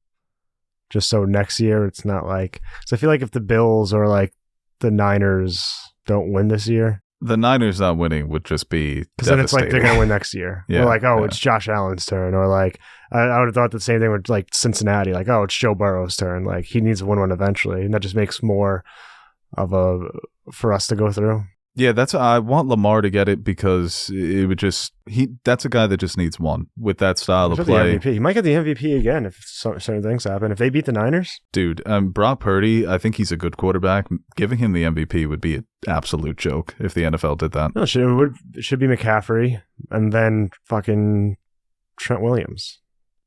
Speaker 1: just so next year it's not like... So I feel like if the Bills or like the Niners don't win this year...
Speaker 2: The Niners not winning would just be
Speaker 1: because then it's like they're going to win next year. Yeah, or like, it's Josh Allen's turn. Or like, I would have thought the same thing with like Cincinnati. Like, it's Joe Burrow's turn. Like, he needs to win one eventually. And that just makes more... for us to go through.
Speaker 2: Yeah, I want Lamar to get it because it would that's a guy that just needs one with that style of play.
Speaker 1: The MVP. He might get the MVP again if certain things happen. If they beat the Niners.
Speaker 2: Dude, Brock Purdy, I think he's a good quarterback. Giving him the MVP would be an absolute joke if the NFL did that.
Speaker 1: No, it should be McCaffrey and then fucking Trent Williams.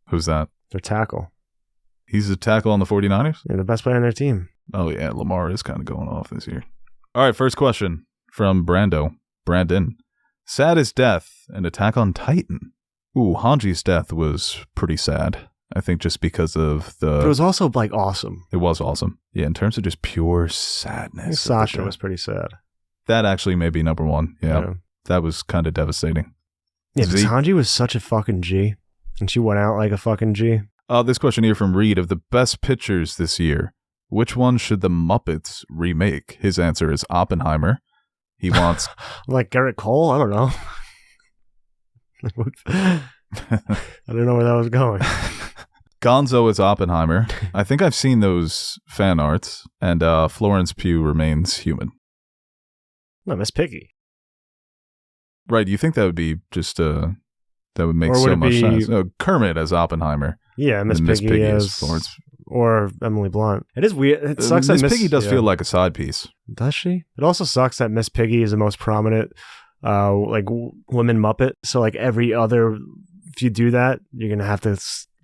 Speaker 2: Who's that?
Speaker 1: Their tackle.
Speaker 2: He's a tackle on the 49ers?
Speaker 1: Yeah, the best player on their team.
Speaker 2: Oh, yeah, Lamar is kind of going off this year. All right, first question from Brandon. Saddest death in Attack on Titan. Ooh, Hanji's death was pretty sad. I think just because of
Speaker 1: But it was also, like, awesome.
Speaker 2: It was awesome. Yeah, in terms of just pure sadness.
Speaker 1: Sasha was pretty sad.
Speaker 2: That actually may be number one. Yeah. That was kind of devastating.
Speaker 1: Yeah, because Hanji was such a fucking G. And she went out like a fucking G.
Speaker 2: This question here from Reed. Of the best pictures this year, which one should the Muppets remake? His answer is Oppenheimer. He wants...
Speaker 1: like Garrett Cole? I don't know. I don't know where that was going.
Speaker 2: Gonzo is Oppenheimer. I think I've seen those fan arts. And Florence Pugh remains human.
Speaker 1: No, Miss Piggy.
Speaker 2: Right, you think that would be just... that would make so much sense. Kermit as Oppenheimer.
Speaker 1: Yeah, Miss Piggy as Florence... Or Emily Blunt. It is weird. It sucks that
Speaker 2: Miss Piggy does feel like a side piece.
Speaker 1: Does she? It also sucks that Miss Piggy is the most prominent woman Muppet. So like every other, if you do that, you're going to have to,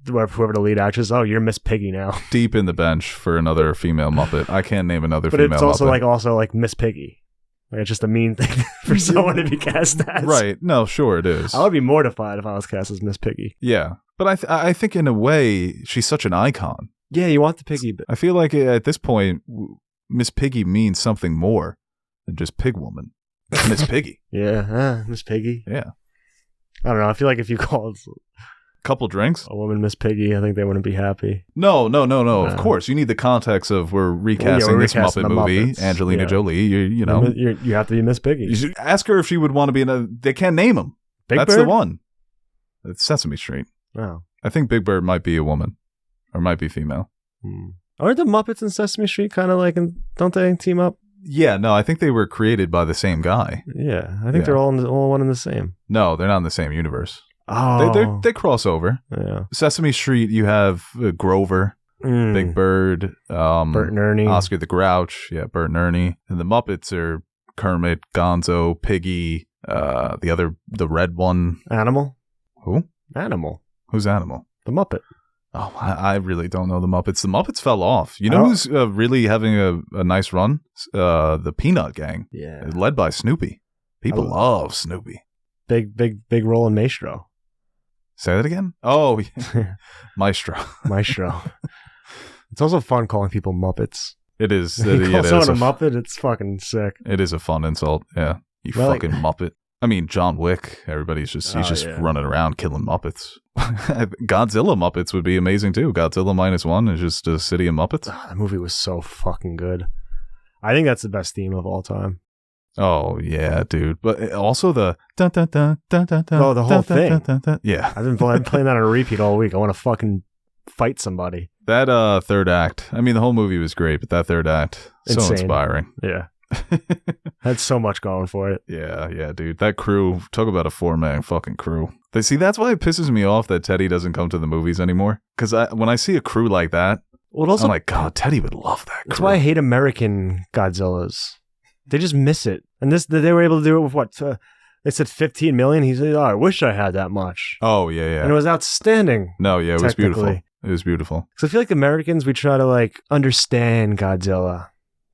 Speaker 1: whoever the lead actress, you're Miss Piggy now.
Speaker 2: Deep in the bench for another female Muppet. I can't name another female Muppet.
Speaker 1: But it's also like Miss Piggy. Like it's just a mean thing for someone to be cast as.
Speaker 2: Right. No, sure it is.
Speaker 1: I would be mortified if I was cast as Miss Piggy.
Speaker 2: Yeah. But I think in a way, she's such an icon.
Speaker 1: Yeah, you want the piggy bit.
Speaker 2: I feel like at this point, Miss Piggy means something more than just pig woman. Miss Piggy.
Speaker 1: Yeah, Miss Piggy.
Speaker 2: Yeah.
Speaker 1: I don't know. I feel like if you called
Speaker 2: couple drinks,
Speaker 1: a woman Miss Piggy, I think they wouldn't be happy.
Speaker 2: No. Of course, you need the context of we're recasting this Muppet movie. Muppets. Angelina Jolie. You know,
Speaker 1: you have to be Miss Piggy.
Speaker 2: You should ask her if she would want to be in a. They can't name him. That's the one. It's Sesame Street.
Speaker 1: Oh.
Speaker 2: I think Big Bird might be a woman. Or might be female.
Speaker 1: Aren't the Muppets and Sesame Street kind of like, don't they team up?
Speaker 2: Yeah, no, I think they were created by the same guy.
Speaker 1: Yeah, I think they're all one and the same.
Speaker 2: No, they're not in the same universe.
Speaker 1: Oh.
Speaker 2: They cross over.
Speaker 1: Yeah.
Speaker 2: Sesame Street, you have Grover, Big Bird,
Speaker 1: Bert and Ernie.
Speaker 2: Oscar the Grouch, Bert and Ernie. And the Muppets are Kermit, Gonzo, Piggy, the red one.
Speaker 1: Animal?
Speaker 2: Who?
Speaker 1: Animal.
Speaker 2: Who's Animal?
Speaker 1: The Muppet.
Speaker 2: Oh, I really don't know the Muppets. The Muppets fell off. You know who's really having a nice run? The Peanut Gang.
Speaker 1: Yeah.
Speaker 2: Led by Snoopy. People love Snoopy.
Speaker 1: Big role in Maestro.
Speaker 2: Say that again? Oh, Maestro.
Speaker 1: Maestro. It's also fun calling people Muppets.
Speaker 2: It is.
Speaker 1: You call someone a Muppet, it's fucking sick.
Speaker 2: It is a fun insult. Yeah. You fucking Muppet. I mean, John Wick, he's just running around killing Muppets. Godzilla Muppets would be amazing too. Godzilla -1 is just a city of Muppets.
Speaker 1: That movie was so fucking good. I think that's the best theme of all time.
Speaker 2: Oh, yeah, dude. But also the...
Speaker 1: the whole thing.
Speaker 2: Yeah.
Speaker 1: I've been playing that on a repeat all week. I want to fucking fight somebody.
Speaker 2: That third act, I mean, the whole movie was great, but that third act, so inspiring.
Speaker 1: Yeah. Had so much going for it.
Speaker 2: Yeah, dude. That crew, talk about a 4-man fucking crew. That's why it pisses me off that Teddy doesn't come to the movies anymore. Because when I see a crew like that, I'm like, God, Teddy would love that crew.
Speaker 1: That's why I hate American Godzillas. They just miss it. And they were able to do it with what? They said 15 million. He said, I wish I had that much.
Speaker 2: Oh, yeah.
Speaker 1: And it was outstanding.
Speaker 2: No, yeah, it was beautiful. It was beautiful.
Speaker 1: Because I feel like Americans, we try to understand Godzilla.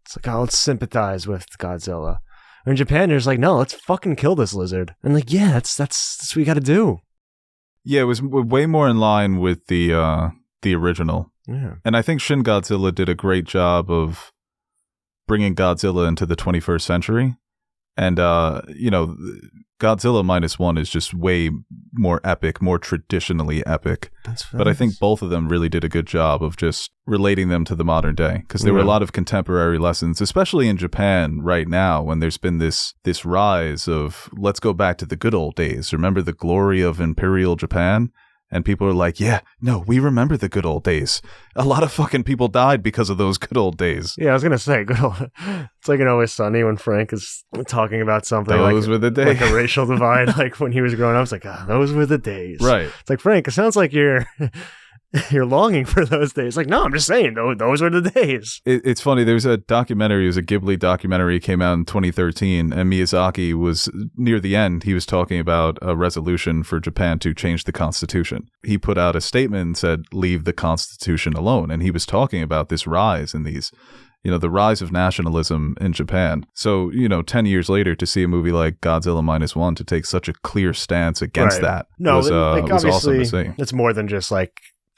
Speaker 1: It's like, let's sympathize with Godzilla. Or in Japan, there's like, no, let's fucking kill this lizard. And yeah, that's what you got to do.
Speaker 2: Yeah, it was way more in line with the original.
Speaker 1: Yeah.
Speaker 2: And I think Shin Godzilla did a great job of bringing Godzilla into the 21st century. And, Godzilla -1 is just way more epic, more traditionally epic. But I think both of them really did a good job of just relating them to the modern day. Because there were a lot of contemporary lessons, especially in Japan right now, when there's been this rise of, let's go back to the good old days. Remember the glory of Imperial Japan? And people are like, yeah, no, we remember the good old days. A lot of fucking people died because of those good old days.
Speaker 1: Yeah, I was going to say, good old. It's like in Always Sunny when Frank is talking about something
Speaker 2: Those were the days.
Speaker 1: like a racial divide, like when he was growing up. It's like, those were the days.
Speaker 2: Right.
Speaker 1: It's like, Frank, it sounds like you're longing for those days. Like, no, I'm just saying, those were the days.
Speaker 2: It's funny. There was a documentary. It was a Ghibli documentary. Came out in 2013, and Miyazaki was near the end. He was talking about a resolution for Japan to change the constitution. He put out a statement and said, "Leave the constitution alone." And he was talking about this rise in these, the rise of nationalism in Japan. So, 10 years later, to see a movie like Godzilla -1 to take such a clear stance against that was awesome to see.
Speaker 1: It's more than just like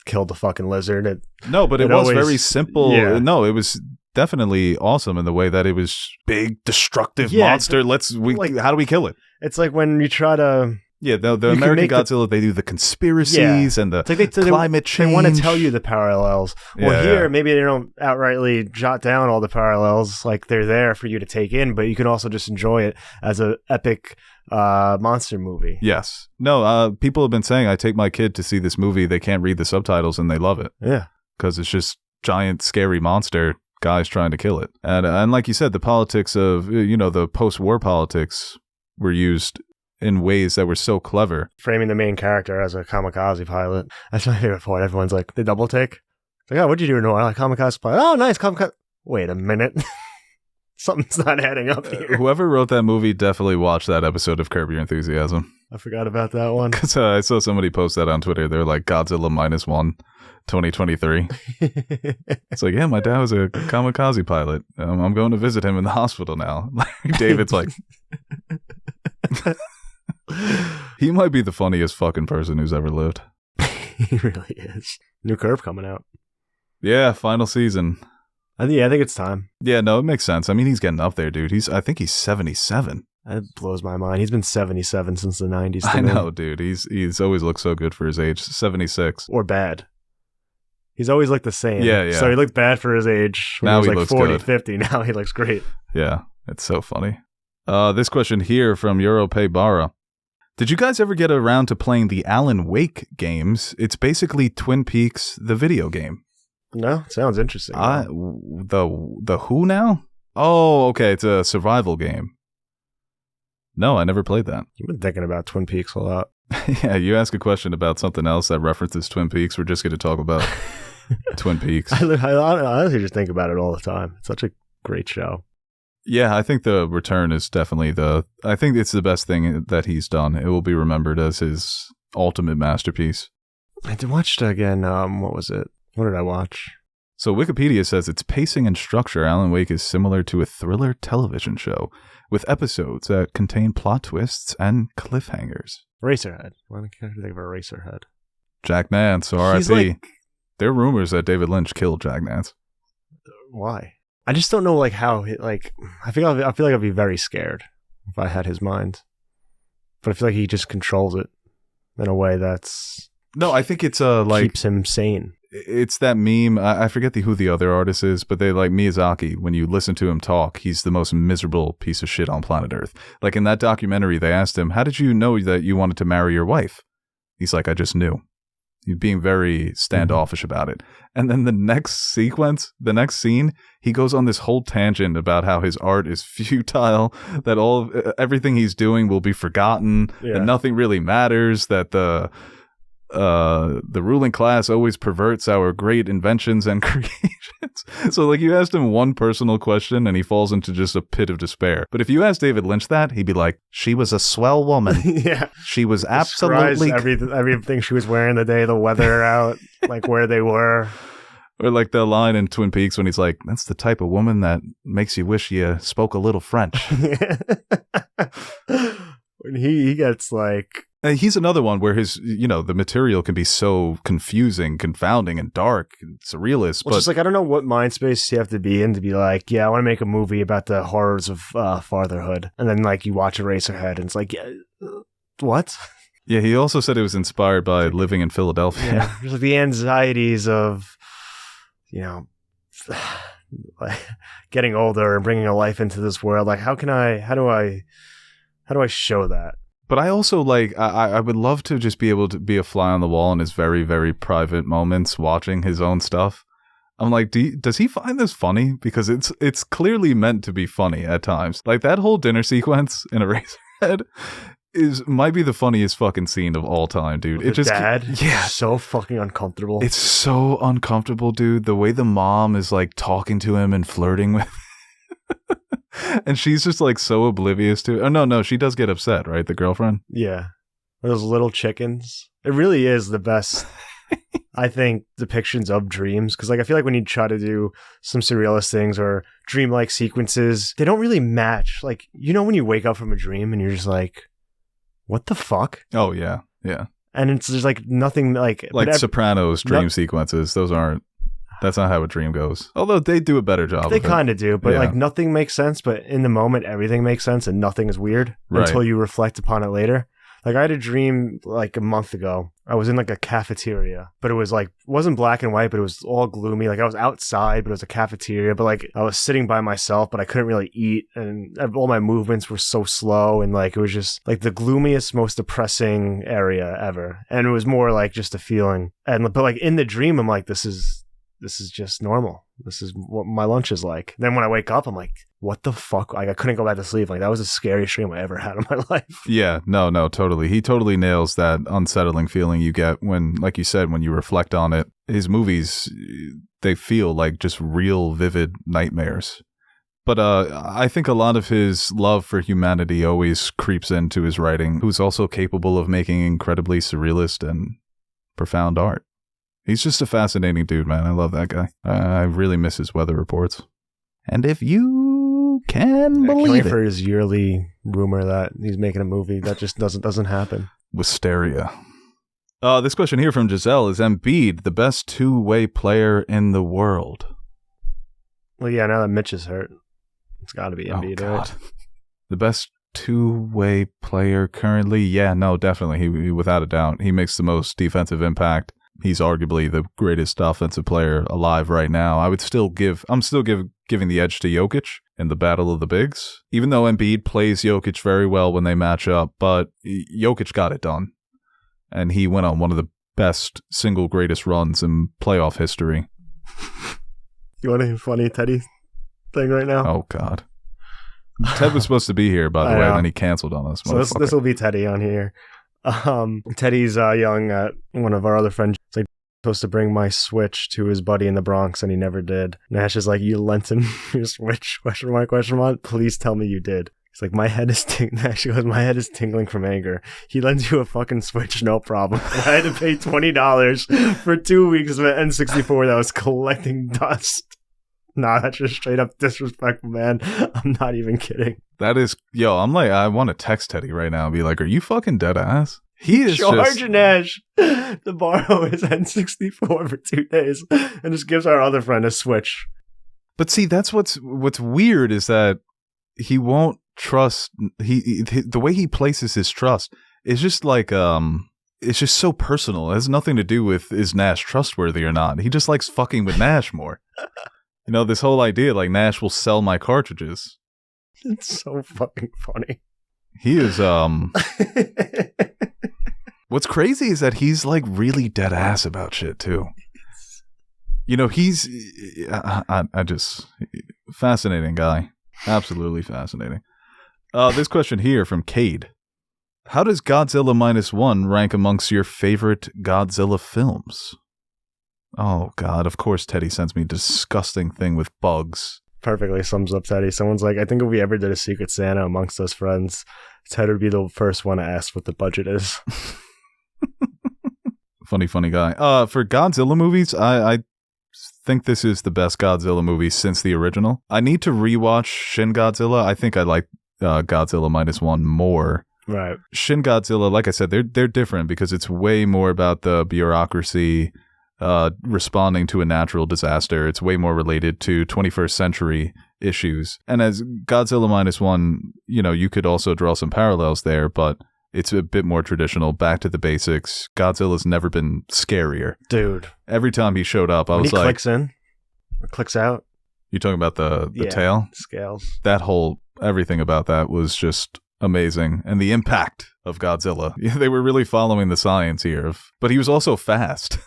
Speaker 1: killed the fucking lizard.
Speaker 2: No, but it was very simple.
Speaker 1: Yeah.
Speaker 2: No, it was definitely awesome in the way that it was big, destructive monster. How do we kill it?
Speaker 1: It's like when you try to...
Speaker 2: Yeah, the American Godzilla, they do the conspiracies and the climate change.
Speaker 1: They want to tell you the parallels. Well, here, maybe they don't outrightly jot down all the parallels. Like, they're there for you to take in, but you can also just enjoy it as an epic monster movie.
Speaker 2: Yes. No, people have been saying, I take my kid to see this movie, they can't read the subtitles, and they love it.
Speaker 1: Yeah.
Speaker 2: Because it's just giant, scary monster guys trying to kill it. And like you said, the politics of, the post-war politics were used in ways that were so clever.
Speaker 1: Framing the main character as a kamikaze pilot. That's my favorite part. Everyone's like, the double take. It's like, what'd you do in war? Like, kamikaze pilot. Oh, nice, kamikaze. Wait a minute. Something's not adding up here.
Speaker 2: Whoever wrote that movie definitely watched that episode of Curb Your Enthusiasm.
Speaker 1: I forgot about that one.
Speaker 2: Because I saw somebody post that on Twitter. They're like, Godzilla -1, 2023. It's like, yeah, my dad was a kamikaze pilot. I'm going to visit him in the hospital now. David's like... He might be the funniest fucking person who's ever lived.
Speaker 1: He really is. New Curb coming out.
Speaker 2: Yeah, final season.
Speaker 1: I think it's time.
Speaker 2: Yeah, no, it makes sense. I mean, he's getting up there, dude. I think he's 77.
Speaker 1: That blows my mind. He's been 77 since the 90s.
Speaker 2: I know, dude. He's always looked so good for his age. 76.
Speaker 1: Or bad. He's always looked the same.
Speaker 2: Yeah.
Speaker 1: So he looked bad for his age when
Speaker 2: now
Speaker 1: he was
Speaker 2: he
Speaker 1: like
Speaker 2: looks
Speaker 1: 40,
Speaker 2: good.
Speaker 1: 50. Now he looks great.
Speaker 2: Yeah, it's so funny. This question here from Europay Barra. Did you guys ever get around to playing the Alan Wake games? It's basically Twin Peaks, the video game.
Speaker 1: No, sounds interesting.
Speaker 2: The who now? Oh, okay, it's a survival game. No, I never played that.
Speaker 1: You've been thinking about Twin Peaks a lot.
Speaker 2: Yeah, you ask a question about something else that references Twin Peaks, we're just going to talk about Twin Peaks.
Speaker 1: I honestly just think about it all the time. It's such a great show.
Speaker 2: Yeah, I think The Return is definitely I think it's the best thing that he's done. It will be remembered as his ultimate masterpiece.
Speaker 1: I watched again, what was it? What did I watch?
Speaker 2: So Wikipedia says its pacing and structure, Alan Wake is similar to a thriller television show with episodes that contain plot twists and cliffhangers.
Speaker 1: Eraserhead. Why can't I think of Eraserhead?
Speaker 2: Jack Nance, R.I.P. There are rumors that David Lynch killed Jack Nance.
Speaker 1: Why? I just don't know, how. I feel like I'd be very scared if I had his mind. But I feel like he just controls it in a way that's...
Speaker 2: No, I think it's
Speaker 1: keeps him sane.
Speaker 2: It's that meme. I forget who the other artist is, but they like Miyazaki. When you listen to him talk, he's the most miserable piece of shit on planet Earth. Like in that documentary, they asked him, "How did you know that you wanted to marry your wife?" He's like, "I just knew." He's being very standoffish about it. And then the next scene, he goes on this whole tangent about how his art is futile, that everything he's doing will be forgotten, that nothing really matters, that the ruling class always perverts our great inventions and creations. So you asked him one personal question and he falls into just a pit of despair. But if you asked David Lynch that, he'd be like, "She was a swell woman."
Speaker 1: Yeah.
Speaker 2: She was absolutely...
Speaker 1: everything she was wearing the day, the weather out, where they were.
Speaker 2: Or the line in Twin Peaks when he's like, "That's the type of woman that makes you wish you spoke a little French."
Speaker 1: When he gets
Speaker 2: he's another one where his, the material can be so confusing, confounding, and dark, and surrealist.
Speaker 1: Well, but I don't know what mind space you have to be in to be like, yeah, I want to make a movie about the horrors of fatherhood, and then you watch Eraserhead, and it's like, yeah, what?
Speaker 2: Yeah, he also said it was inspired by living in Philadelphia.
Speaker 1: Yeah, just the anxieties of, getting older and bringing a life into this world. How do I show that?
Speaker 2: But I also like, I would love to just be able to be a fly on the wall in his very, very private moments watching his own stuff. I'm like, does he find this funny? Because it's clearly meant to be funny at times. Like that whole dinner sequence in Eraserhead might be the funniest fucking scene of all time, dude.
Speaker 1: It just so fucking uncomfortable.
Speaker 2: It's so uncomfortable, dude. The way the mom is like talking to him and flirting with and she's just like so oblivious to it. Oh no, she does get upset, right? The girlfriend?
Speaker 1: Yeah. Those little chickens. It really is the best I think depictions of dreams, because like I feel like when you try to do some surrealist things or dreamlike sequences, they don't really match. Like, you know, when you wake up from a dream and you're just like, what the fuck?
Speaker 2: Oh, yeah. Yeah.
Speaker 1: And it's just like nothing like
Speaker 2: Sopranos dream sequences. That's not how a dream goes. Although they do a better job.
Speaker 1: They kind of do, but like nothing makes sense. But in the moment, everything makes sense and nothing is weird until you reflect upon it later. Like I had a dream like a month ago. I was in like a cafeteria, but it was like, wasn't black and white, but it was all gloomy. Like I was outside, but it was a cafeteria, but like I was sitting by myself, but I couldn't really eat. And all my movements were so slow. And like, it was just like the gloomiest, most depressing area ever. And it was more like just a feeling. But like in the dream, I'm like, this is just normal. This is what my lunch is like. Then when I wake up, I'm like, what the fuck? Like I couldn't go back to sleep. Like that was the scariest dream I ever had in my life.
Speaker 2: Yeah, no, totally. He totally nails that unsettling feeling you get when, like you said, when you reflect on it. His movies, they feel like just real vivid nightmares. But I think a lot of his love for humanity always creeps into his writing, who's also capable of making incredibly surrealist and profound art. He's just a fascinating dude, man. I love that guy. I really miss his weather reports. And if you can believe it.
Speaker 1: For his yearly rumor that he's making a movie, that just doesn't happen.
Speaker 2: Wisteria. This question here from Giselle: is Embiid the best two-way player in the world?
Speaker 1: Well, yeah, now that Mitch is hurt, it's got to be Embiid, right?
Speaker 2: The best two-way player currently? Yeah, no, definitely. He without a doubt. He makes the most defensive impact. He's arguably the greatest offensive player alive right now. I'm still giving the edge to Jokic in the battle of the bigs, even though Embiid plays Jokic very well when they match up, but Jokic got it done. And he went on one of the best single greatest runs in playoff history.
Speaker 1: You want a funny Teddy thing right now?
Speaker 2: Oh, God. Ted was supposed to be here, by the way, and then he canceled on us.
Speaker 1: So this will be Teddy on here. Teddy's young one of our other friends like supposed to bring my Switch to his buddy in the Bronx and he never did. Nash is like, you lent him your Switch? Question mark. Please tell me you did. He's like, my head is tingling from anger. He lends you a fucking Switch, no problem. I had to pay $20 for 2 weeks of an N64 that was collecting dust. Nah, that's just straight up disrespectful, man. I'm not even kidding.
Speaker 2: That is, I'm like, I want to text Teddy right now and be like, are you fucking dead ass? He is
Speaker 1: charging Nash to borrow his N64 for 2 days and just gives our other friend a Switch.
Speaker 2: But see, that's what's weird is that he won't trust. The way he places his trust is just like, it's just so personal. It has nothing to do with is Nash trustworthy or not. He just likes fucking with Nash more. You know, this whole idea, like, Nash will sell my cartridges.
Speaker 1: It's so fucking funny.
Speaker 2: He is, what's crazy is that he's, like, really dead ass about shit, too. You know, he's, I just, fascinating guy. Absolutely fascinating. This question here from Cade. How does Godzilla -1 rank amongst your favorite Godzilla films? Oh, God. Of course, Teddy sends me a disgusting thing with bugs.
Speaker 1: Perfectly sums up Teddy. Someone's like, I think if we ever did a Secret Santa amongst us friends, Ted would be the first one to ask what the budget is.
Speaker 2: Funny guy. For Godzilla movies, I think this is the best Godzilla movie since the original. I need to rewatch Shin Godzilla. I think I like Godzilla -1 more.
Speaker 1: Right.
Speaker 2: Shin Godzilla, like I said, they're different because it's way more about the bureaucracy, responding to a natural disaster. It's way more related to 21st century issues. And as Godzilla -1, you know, you could also draw some parallels there, but it's a bit more traditional, back to the basics. Godzilla's never been scarier.
Speaker 1: Dude.
Speaker 2: Every time he showed up, I was like...
Speaker 1: When he clicks in, or clicks out.
Speaker 2: You're talking about the tail?
Speaker 1: Scales.
Speaker 2: That whole, everything about that was just amazing. And the impact of Godzilla. They were really following the science here. But he was also fast.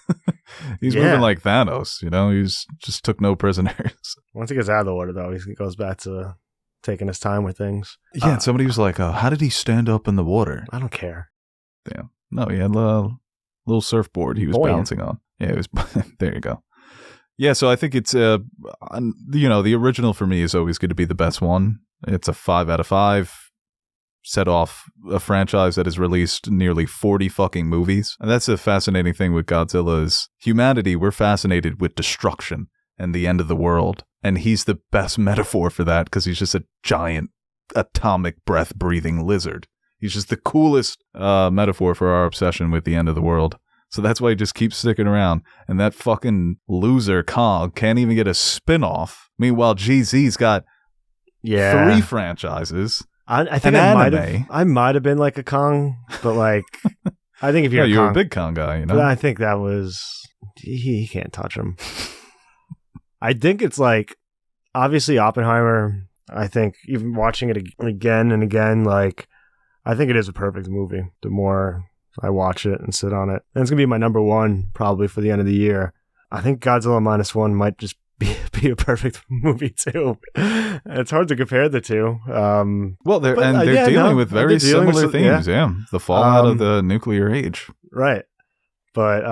Speaker 2: He's moving like Thanos, He's just took no prisoners.
Speaker 1: Once he gets out of the water, though, he goes back to taking his time with things.
Speaker 2: Yeah, and somebody was like, how did he stand up in the water?
Speaker 1: I don't care.
Speaker 2: Damn. No, he had a little surfboard he was bouncing on. Yeah, it was. There you go. Yeah, so I think it's, the original for me is always going to be the best one. It's a 5 out of 5. Set off a franchise that has released nearly 40 fucking movies. And that's the fascinating thing with Godzilla is humanity, we're fascinated with destruction and the end of the world. And he's the best metaphor for that because he's just a giant atomic breath-breathing lizard. He's just the coolest metaphor for our obsession with the end of the world. So that's why he just keeps sticking around. And that fucking loser Kong can't even get a spin-off. Meanwhile, GZ's got 3 franchises.
Speaker 1: I think I might have been like a Kong, but like I think if you're
Speaker 2: you're a big Kong guy,
Speaker 1: But I think that was he can't touch him. I think it's like obviously Oppenheimer. I think even watching it again and again, like I think it is a perfect movie. The more I watch it and sit on it, and it's gonna be my number 1 probably for the end of the year. I think Godzilla -1 might just be a perfect movie too. It's hard to compare the two.
Speaker 2: They're dealing with very similar themes. Yeah, the fallout of the nuclear age,
Speaker 1: right? But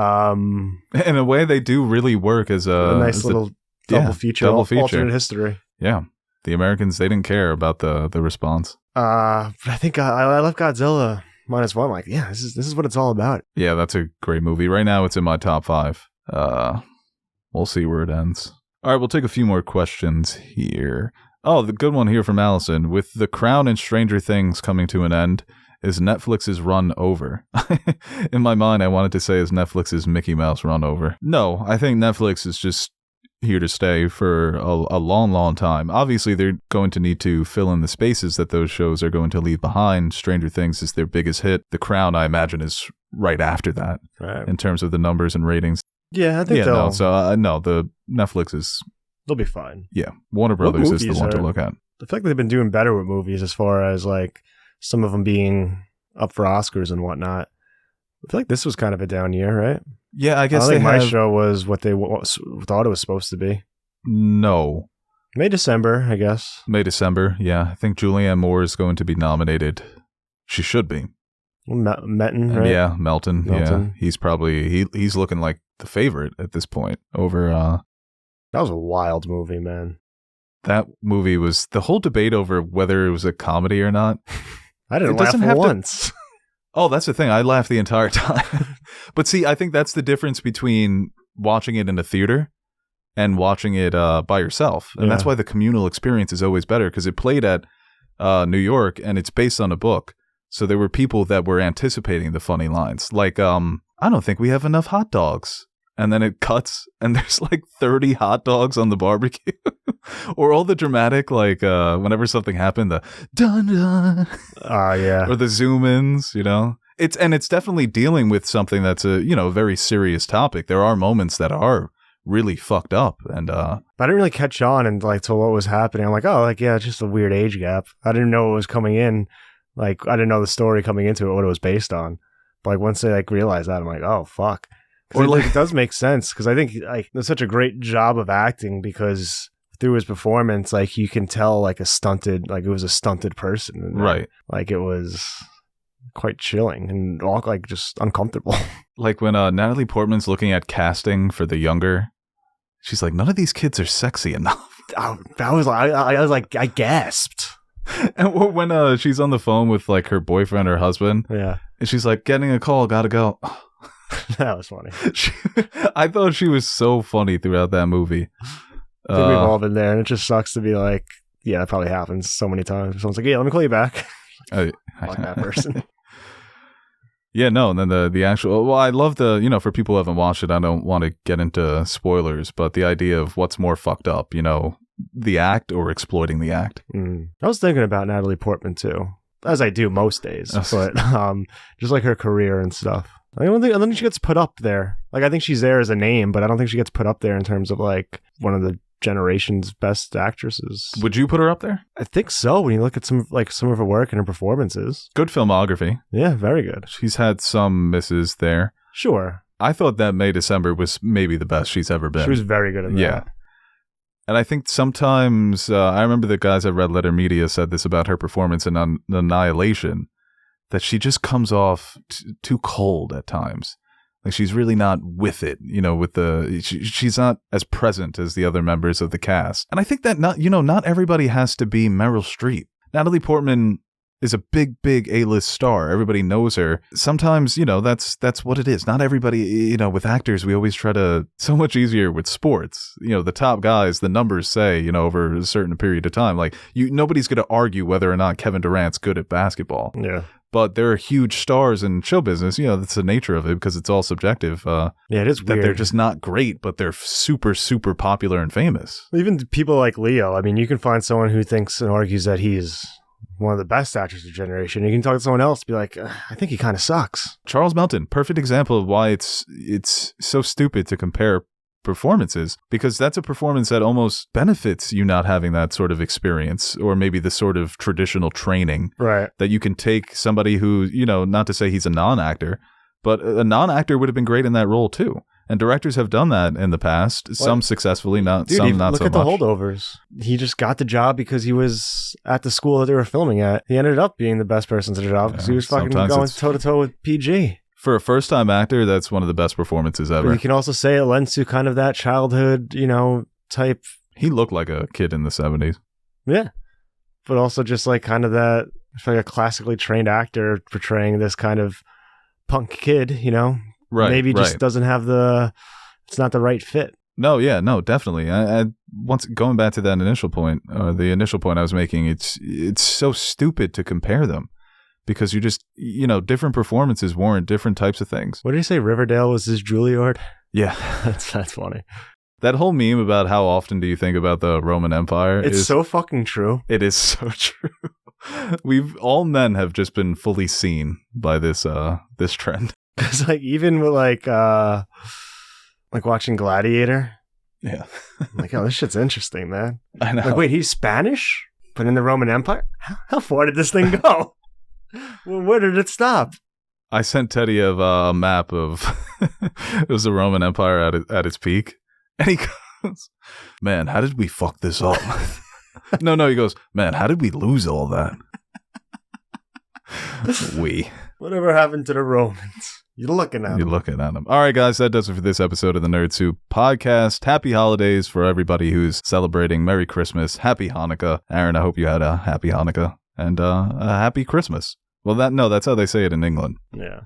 Speaker 2: in a way, they do really work as a
Speaker 1: nice little double feature, alternate history.
Speaker 2: Yeah, the Americans, they didn't care about the response.
Speaker 1: But I think I love Godzilla -1. Like, yeah, this is what it's all about.
Speaker 2: Yeah, that's a great movie. Right now, it's in my top 5. We'll see where it ends. All right, we'll take a few more questions here. Oh, the good one here from Allison. With The Crown and Stranger Things coming to an end, is Netflix's run over? In my mind, I wanted to say is Netflix's Mickey Mouse run over. No, I think Netflix is just here to stay for a long, long time. Obviously, they're going to need to fill in the spaces that those shows are going to leave behind. Stranger Things is their biggest hit. The Crown, I imagine, is right after that in terms of the numbers and ratings.
Speaker 1: Yeah, I think
Speaker 2: no. So the Netflix is
Speaker 1: they'll be fine.
Speaker 2: Yeah, Warner Brothers is the one to look at.
Speaker 1: I feel like they've been doing better with movies as far as like some of them being up for Oscars and whatnot. I feel like this was kind of a down year, right?
Speaker 2: Yeah, I guess
Speaker 1: I think my show was what they thought it was supposed to be.
Speaker 2: No,
Speaker 1: May December, I guess.
Speaker 2: May December. Yeah, I think Julianne Moore is going to be nominated. She should be.
Speaker 1: Melton, right?
Speaker 2: Yeah, Melton. Yeah, he's probably he's looking like the favorite at this point over.
Speaker 1: That was a wild movie, man.
Speaker 2: That movie was the whole debate over whether it was a comedy or not.
Speaker 1: I didn't laugh once.
Speaker 2: Oh, that's the thing. I laughed the entire time. But see, I think that's the difference between watching it in a theater and watching it by yourself. And that's why the communal experience is always better because it played at New York and it's based on a book. So there were people that were anticipating the funny lines. Like, I don't think we have enough hot dogs. And then it cuts and there's like 30 hot dogs on the barbecue. Or all the dramatic, like whenever something happened, the dun dun.
Speaker 1: Yeah.
Speaker 2: Or the zoom ins, It's definitely dealing with something that's a, very serious topic. There are moments that are really fucked up. And
Speaker 1: I didn't really catch on and like to what was happening. I'm like, oh, like, yeah, it's just a weird age gap. I didn't know what was coming in. Like, I didn't know the story coming into it, what it was based on. But like once they like realized that, I'm like, oh fuck. Or like it does make sense because I think like there's such a great job of acting because through his performance, like you can tell like it was a stunted person, and,
Speaker 2: right?
Speaker 1: Like it was quite chilling and all like just uncomfortable.
Speaker 2: Like when Natalie Portman's looking at casting for the younger, she's like, none of these kids are sexy enough.
Speaker 1: I was like, I gasped.
Speaker 2: And when she's on the phone with like her boyfriend or husband,
Speaker 1: yeah,
Speaker 2: and she's like, getting a call, gotta go.
Speaker 1: That was funny.
Speaker 2: I thought she was so funny throughout that movie.
Speaker 1: I think we've all been there, and it just sucks to be like, yeah, that probably happens so many times. Someone's like, yeah, let me call you back. Fuck that person.
Speaker 2: Yeah, no, and then the actual, well, I love for people who haven't watched it, I don't want to get into spoilers, but the idea of what's more fucked up, the act or exploiting the act.
Speaker 1: I was thinking about Natalie Portman too, as I do most days, but just like her career and stuff. I don't think she gets put up there. Like, I think she's there as a name, but I don't think she gets put up there in terms of like one of the generation's best actresses.
Speaker 2: Would you put her up there?
Speaker 1: I think so. When you look at some of her work and her performances.
Speaker 2: Good filmography.
Speaker 1: Yeah, very good.
Speaker 2: She's had some misses there.
Speaker 1: Sure.
Speaker 2: I thought that May December was maybe the best she's ever been.
Speaker 1: She was very good in that.
Speaker 2: Yeah. And I think sometimes, I remember the guys at Red Letter Media said this about her performance in Annihilation, that she just comes off too cold at times. Like she's really not with it, she's not as present as the other members of the cast. And I think that not everybody has to be Meryl Streep. Natalie Portman is a big A-list star. Everybody knows her. Sometimes, that's what it is. Not everybody, with actors, we always try to, so much easier with sports. The top guys, the numbers say, over a certain period of time, like nobody's going to argue whether or not Kevin Durant's good at basketball.
Speaker 1: Yeah.
Speaker 2: But there are huge stars in show business. That's the nature of it because it's all subjective.
Speaker 1: Yeah, it is weird.
Speaker 2: That they're just not great, but they're super, super popular and famous.
Speaker 1: Even people like Leo. I mean, you can find someone who thinks and argues that he's one of the best actors of generation. You can talk to someone else and be like, I think he kind of sucks.
Speaker 2: Charles Melton, perfect example of why it's so stupid to compare performances, because that's a performance that almost benefits you not having that sort of experience or maybe the sort of traditional training.
Speaker 1: Right.
Speaker 2: That you can take somebody who, not to say he's a non-actor, but a non-actor would have been great in that role too. And directors have done that in the past, some successfully, some not so much.
Speaker 1: Look at The Holdovers. He just got the job because he was at the school that they were filming at. He ended up being the best person to the job because he was fucking going toe-to-toe with PG.
Speaker 2: For a first-time actor, that's one of the best performances ever.
Speaker 1: But you can also say it lends to kind of that childhood, type.
Speaker 2: He looked like a kid in the 70s.
Speaker 1: Yeah. But also just like kind of that, like a classically trained actor portraying this kind of punk kid,
Speaker 2: Right.
Speaker 1: Maybe just doesn't have it's not the right fit.
Speaker 2: No, yeah, no, definitely. I once going back to that initial point, the initial point I was making, it's so stupid to compare them because you just, different performances warrant different types of things.
Speaker 1: What did he say? Riverdale was his Juilliard?
Speaker 2: Yeah.
Speaker 1: That's funny.
Speaker 2: That whole meme about how often do you think about the Roman Empire?
Speaker 1: It's so fucking true.
Speaker 2: It is so true. All men have just been fully seen by this trend.
Speaker 1: Because even with like watching Gladiator,
Speaker 2: yeah,
Speaker 1: I'm like, oh, this shit's interesting, man.
Speaker 2: I know.
Speaker 1: Like, wait, he's Spanish, but in the Roman Empire? How far did this thing go? Well, where did it stop?
Speaker 2: I sent Teddy a map of it was the Roman Empire at its peak, and he goes, "Man, how did we fuck this up?" No, he goes, "Man, how did we lose all that?"
Speaker 1: Whatever happened to the Romans? You're looking at
Speaker 2: them. All right, guys, that does it for this episode of the Nerd Soup Podcast. Happy holidays for everybody who's celebrating. Merry Christmas. Happy Hanukkah. Aaron, I hope you had a happy Hanukkah and a happy Christmas. Well, that's how they say it in England.
Speaker 1: Yeah.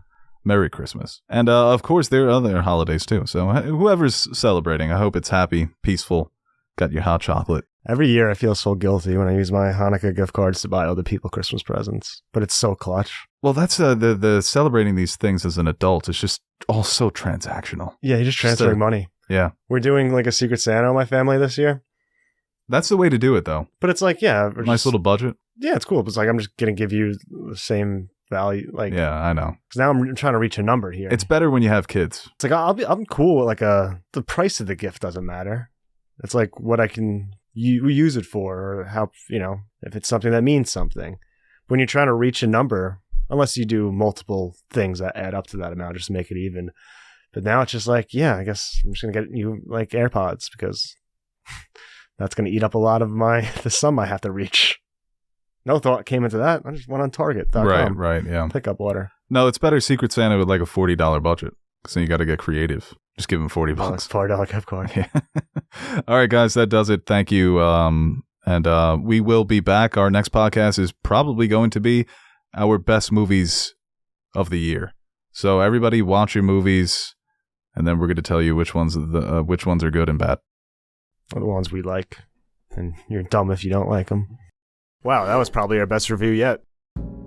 Speaker 2: Merry Christmas. And, of course, there are other holidays, too. So whoever's celebrating, I hope it's happy, peaceful, got your hot chocolate.
Speaker 1: Every year I feel so guilty when I use my Hanukkah gift cards to buy other people Christmas presents, but it's so clutch.
Speaker 2: Well, that's the celebrating these things as an adult is just all so transactional.
Speaker 1: Yeah, you're just transferring money.
Speaker 2: Yeah.
Speaker 1: We're doing like a Secret Santa on my family this year.
Speaker 2: That's the way to do it, though.
Speaker 1: But it's like, yeah.
Speaker 2: Nice little budget.
Speaker 1: Yeah, it's cool. But it's like, I'm just going to give you the same value. Like,
Speaker 2: yeah, I know.
Speaker 1: Because now I'm trying to reach a number here.
Speaker 2: It's better when you have kids.
Speaker 1: It's like, I'm cool with like the price of the gift doesn't matter. It's like what I can use it for, or how, if it's something that means something. When you're trying to reach a number, unless you do multiple things that add up to that amount, just to make it even. But now it's just like, yeah, I guess I'm just going to get you like AirPods because that's going to eat up a lot of the sum I have to reach. No thought came into that. I just went on Target.com.
Speaker 2: Right, yeah.
Speaker 1: Pickup order.
Speaker 2: No, it's better Secret Santa with like a $40 budget. Because then you got to get creative. Just give him $40.
Speaker 1: $4 gift card.
Speaker 2: Yeah. All right, guys, that does it. Thank you. And we will be back. Our next podcast is probably going to be our best movies of the year. So everybody watch your movies, and then we're going to tell you which ones are good and bad.
Speaker 1: The ones we like. And you're dumb if you don't like them. Wow, that was probably our best review yet.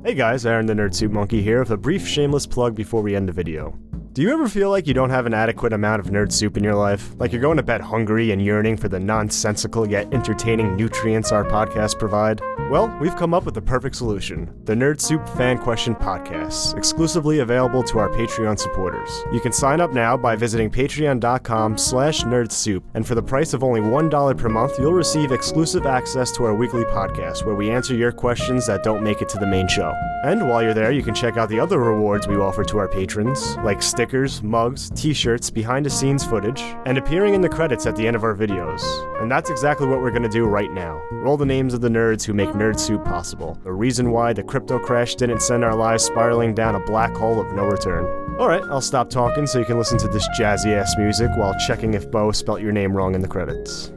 Speaker 1: Hey guys, Aaron the Nerd Soup Monkey here with a brief shameless plug before we end the video. Do you ever feel like you don't have an adequate amount of nerd soup in your life? Like you're going to bed hungry and yearning for the nonsensical yet entertaining nutrients our podcasts provide? Well, we've come up with the perfect solution. The Nerd Soup Fan Question Podcasts, exclusively available to our Patreon supporters. You can sign up now by visiting patreon.com/nerdsoup, and for the price of only $1 per month, you'll receive exclusive access to our weekly podcast where we answer your questions that don't make it to the main show. And while you're there, you can check out the other rewards we offer to our patrons, like stickers, mugs, t-shirts, behind-the-scenes footage, and appearing in the credits at the end of our videos. And that's exactly what we're going to do right now. Roll the names of the nerds who make Nerd Soup possible. The reason why the crypto crash didn't send our lives spiraling down a black hole of no return. Alright, I'll stop talking so you can listen to this jazzy-ass music while checking if Beau spelt your name wrong in the credits.